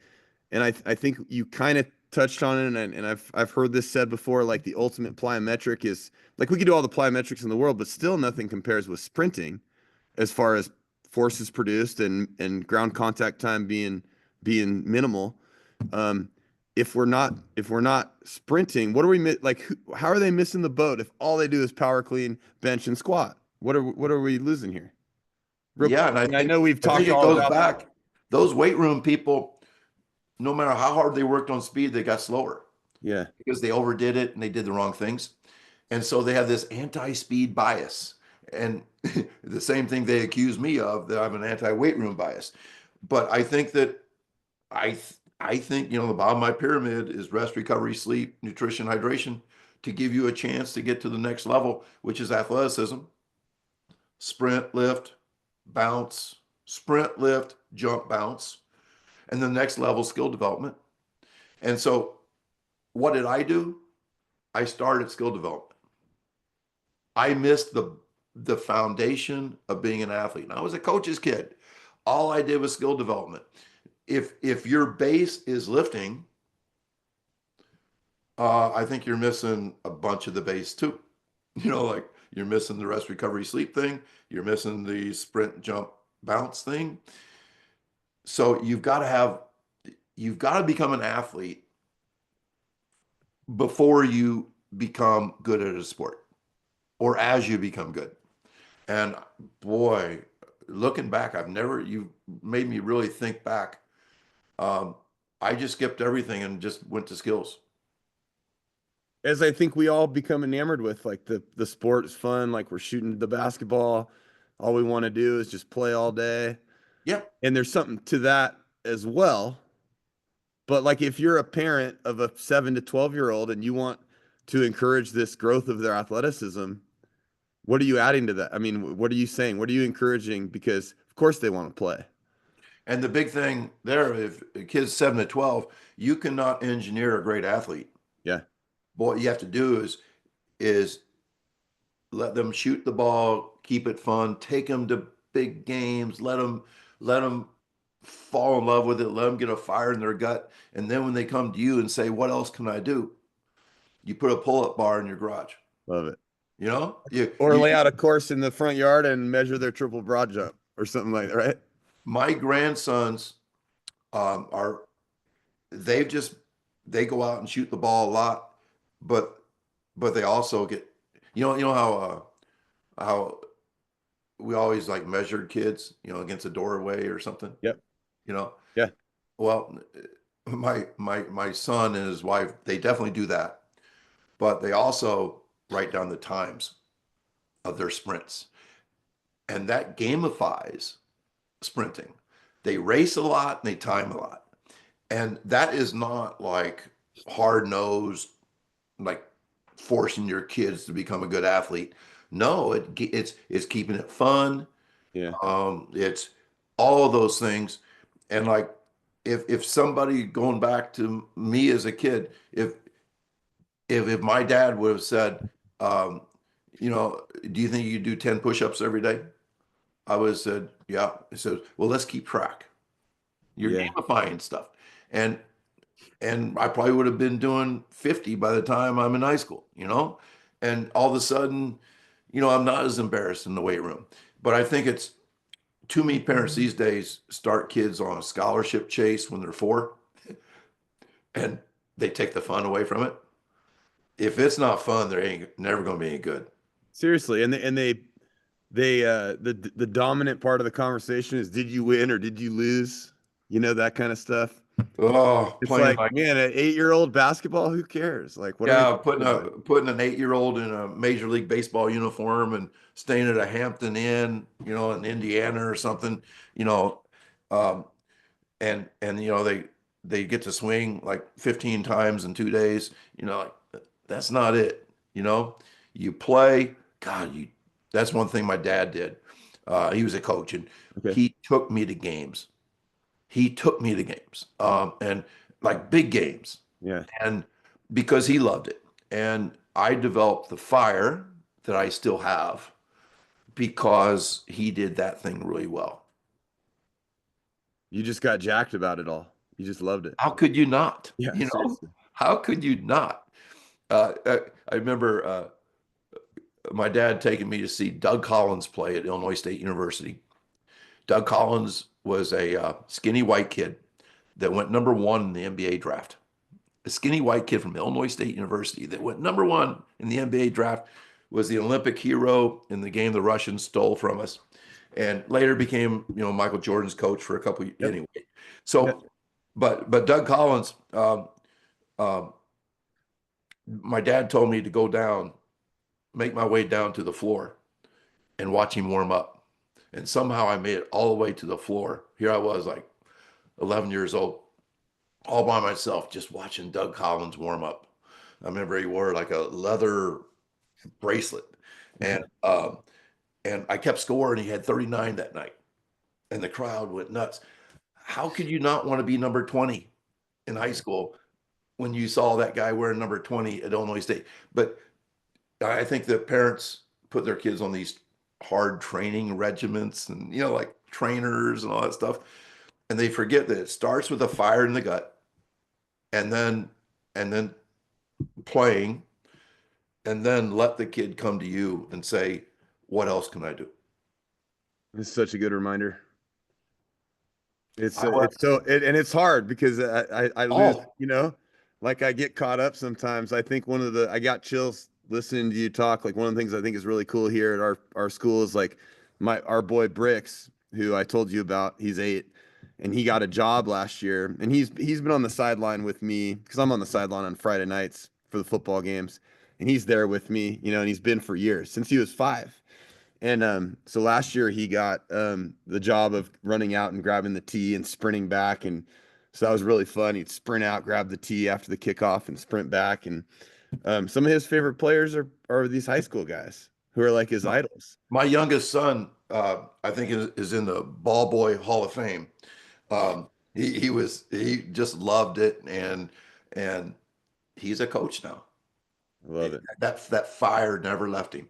and I think you kind of touched on it, and I've heard this said before. Like the ultimate plyometric is like we could do all the plyometrics in the world, but still nothing compares with sprinting as far as forces produced and ground contact time being minimal. Um, if we're not sprinting, what are we like? How are they missing the boat if all they do is power clean, bench, and squat? What are we losing here? Real Yeah, quick. and I And I think know we've I think talked it all goes about that. back. Those weight room people, no matter how hard they worked on speed, they got slower Yeah, because they overdid it and they did the wrong things. And so they have this anti-speed bias. And the same thing they accuse me of, that I'm an anti-weight room bias. But I think that I think, the bottom of my pyramid is rest, recovery, sleep, nutrition, hydration, to give you a chance to get to the next level, which is athleticism, sprint, lift, bounce, sprint, lift, jump, bounce, and the next level, skill development. And so what did I do? I started skill development. I missed the foundation of being an athlete. And I was a coach's kid. All I did was skill development. If your base is lifting, I think you're missing a bunch of the base too. Like you're missing the rest, recovery, sleep thing. You're missing the sprint, jump, bounce thing. So you've got to become an athlete before you become good at a sport or as you become good. And boy, looking back, you made me really think back. Um, I just skipped everything and just went to skills. As I think we all become enamored with, like the sport is fun, like we're shooting the basketball. All we want to do is just play all day. Yeah. And there's something to that as well. But like if you're a parent of a 7 to 12-year-old and you want to encourage this growth of their athleticism, what are you adding to that? I mean, what are you saying? What are you encouraging? Because of course they want to play. And the big thing there, if a kid's 7 to 12, you cannot engineer a great athlete. Yeah, What you have to do is let them shoot the ball, keep it fun, take them to big games, let them fall in love with it, let them get a fire in their gut, and then when they come to you and say, "What else can I do?" You put a pull-up bar in your garage. love it. You know, you Or you lay out a course in the front yard and measure their triple broad jump or something like that, right? my grandsons are they've just they go out and shoot the ball a lot, but they also get you know how we always like measured kids, against a doorway or something, Yep. you know. Yeah. Well, my son and his wife, they definitely do that, but they also write down the times of their sprints, and that gamifies sprinting. They race a lot and they time a lot. And that is not like hard nosed, like forcing your kids to become a good athlete. No, it's keeping it fun. Yeah. It's all of those things. And like if somebody going back to me as a kid, if my dad would have said, um, do you think you do 10 push-ups every day? I would have said, yeah. He said, well, let's keep track. You're Yeah. gamifying stuff. And I probably would have been doing 50 by the time I'm in high school, And all of a sudden, I'm not as embarrassed in the weight room. But I think it's too many parents these days start kids on a scholarship chase when they're 4 and they take the fun away from it. If it's not fun, they ain't never going to be any good. Seriously. The dominant part of the conversation is did you win or did you lose? You know, that kind of stuff. Oh, It's playing like, like man, an 8-year-old basketball, who cares? Like, what are we yeah, putting talking a about? putting an 8-year-old in a Major League Baseball uniform and staying at a Hampton Inn, in Indiana or something, you know, um, and they get to swing like 15 times in 2 days. Like that's not it. You play. God, you. That's one thing my dad did. He was a coach and Okay. he took me to games. He took me to games, and like big games, Yeah. and because he loved it. And I developed the fire that I still have because he did that thing really well. You just got jacked about it all. You just loved it. How could you not? Yeah, seriously. How could you not? I remember my dad taking me to see Doug Collins play at Illinois State University. Doug Collins was a skinny white kid that went number one in the NBA draft. A skinny white kid from Illinois State University that went number one in the NBA draft, was the Olympic hero in the game the Russians stole from us, and later became, Michael Jordan's coach for a couple of, Yep. anyway. Yep. So, but Doug Collins, um, my dad told me to go down, make my way down to the floor and watch him warm up. And somehow I made it all the way to the floor. Here I was, like 11 years old, all by myself, just watching Doug Collins warm up. I remember he wore like a leather bracelet, and I kept score, and he had 39 that night, and the crowd went nuts. How could you not want to be number 20 in high school when you saw that guy wearing number 20 at Illinois State? But I think that parents put their kids on these hard training regiments and like trainers and all that stuff, and they forget that it starts with a fire in the gut, and then playing, and then let the kid come to you and say, "What else can I do?" It's such a good reminder. And it's hard because I lose, Oh, like I get caught up sometimes. I think I got chills listening to you talk. Like one of the things I think is really cool here at our school is like our boy Bricks, who I told you about. He's 8, and he got a job last year, and he's been on the sideline with me because I'm on the sideline on Friday nights for the football games, and he's there with me, and he's been for years since he was 5. And so last year he got the job of running out and grabbing the tee and sprinting back. And so that was really fun. He'd sprint out, grab the tee after the kickoff and sprint back. And some of his favorite players are these high school guys who are like his idols. my youngest son, I think is in the Ball Boy Hall of Fame. He just loved it, and he's a coach now. I love it. That fire never left him.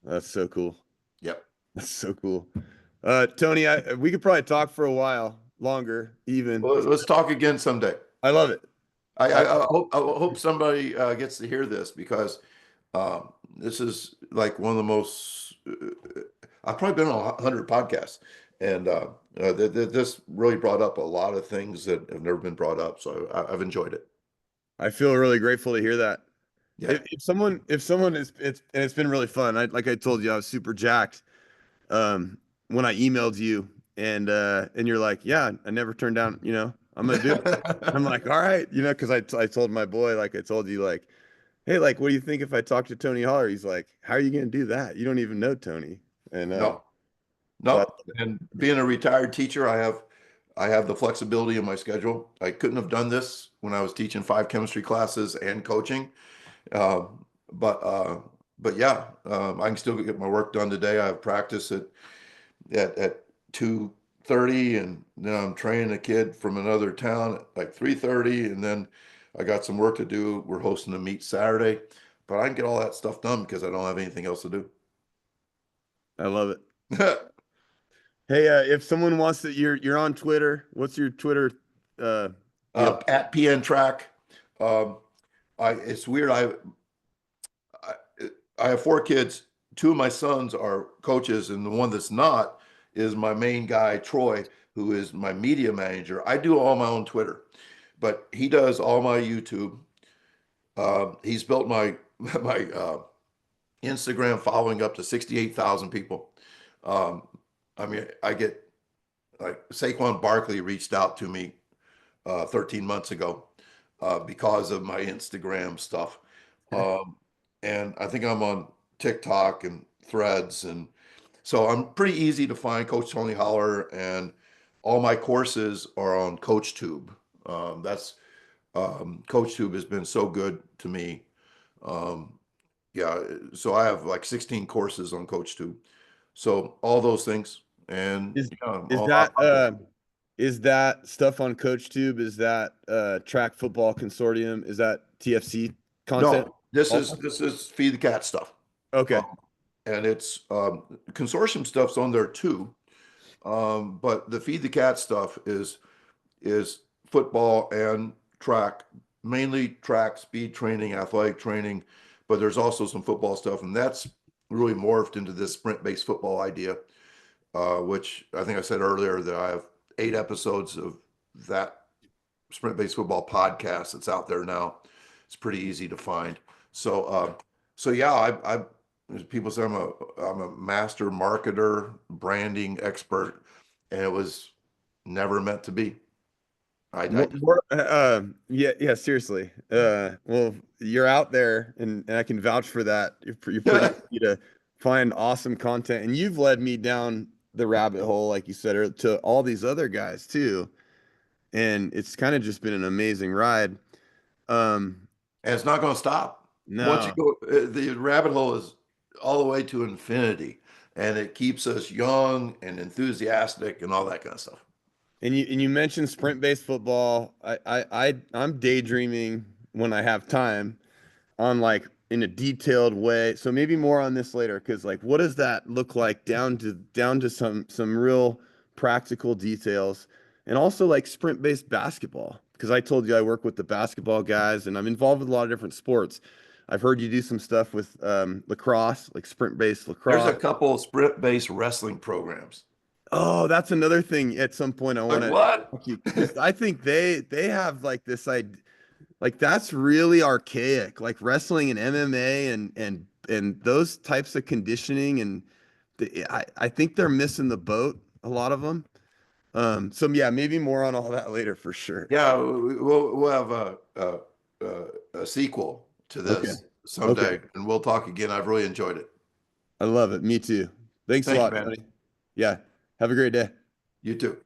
That's so cool. Yep. That's so cool. Tony, we could probably talk for a while longer, even. Well, let's talk again someday. I love it. I, I, I, I hope somebody gets to hear this because this is like one of the most. I've probably been on 100 podcasts, and this really brought up a lot of things that have never been brought up. So I've enjoyed it. I feel really grateful to hear that. Yeah. If someone is it's been really fun. Like I told you, I was super jacked when I emailed you and you're like, yeah, I never turned down, I'm gonna do it. I'm like, all right, because I told my boy, like I told you, like, hey, like, what do you think if I talk to Tony Holler? He's like, how are you gonna do that? You don't even know Tony. And No, so no. And being a retired teacher, I have the flexibility in my schedule. I couldn't have done this when I was teaching 5 chemistry classes and coaching. Um, but yeah, I can still get my work done today. I have practice at 2:30, and then I'm training a kid from another town at like 3:30, and then I got some work to do. We're hosting a meet Saturday, but I can get all that stuff done because I don't have anything else to do. I love it. Hey, if someone wants to, you're on Twitter. What's your Twitter deal? At PN Track, um, it's weird. I I have 4 kids. 2 of my sons are coaches, and the one that's not is my main guy, Troy, who is my media manager. I do all my own Twitter, but he does all my YouTube. He's built my my Instagram following up to 68,000 people. Um, I mean, I get like Saquon Barkley reached out to me 13 months ago because of my Instagram stuff. Um, and I think I'm on TikTok and Threads. And so I'm pretty easy to find, Coach Tony Holler, and all my courses are on CoachTube. That's CoachTube has been so good to me. Um, yeah, so I have like 16 courses on CoachTube. So all those things. And Is yeah, is that is that stuff on CoachTube? Is that Track Football Consortium? Is that TFC content? no, this is Also? this is Feed the Cat stuff. Okay. And it's consortium stuff's on there too. But the Feed the Cat stuff is football and track, mainly track, speed training, athletic training, but there's also some football stuff, and that's really morphed into this sprint-based football idea, which I think I said earlier that I have 8 episodes of that sprint-based football podcast that's out there now. It's pretty easy to find. So, so yeah, people say I'm a master marketer, branding expert, and it was never meant to be. I just Yeah, yeah, seriously. Well, you're out there and I can vouch for that. You're pretty easy to find awesome content, and you've led me down the rabbit hole, like you said, to all these other guys too. And it's kind of just been an amazing ride. Um, and it's not going to stop. Once you no. go, the rabbit hole is all the way to infinity, and it keeps us young and enthusiastic and all that kind of stuff. And you mentioned sprint-based football. I'm daydreaming when I have time on like in a detailed way. So maybe more on this later, because like what does that look like down to some real practical details, and also like sprint-based basketball. Because I told you I work with the basketball guys and I'm involved with a lot of different sports. I've heard you do some stuff with lacrosse, like sprint-based There's a lacrosse. couple of sprint-based wrestling programs. Oh, that's another thing at some point I want Like to what? ask you because I think they have like this idea, like that's really archaic, like wrestling and MMA and those types of conditioning and I think they're missing the boat, a lot of them. So yeah, maybe more on all that later for sure. Yeah, we'll have a sequel to Okay. this Okay. someday, and we'll talk again. I've really enjoyed it. I love it. Me too. Thanks a Thank you, lot, man. Tony. Yeah. Have a great day. You too.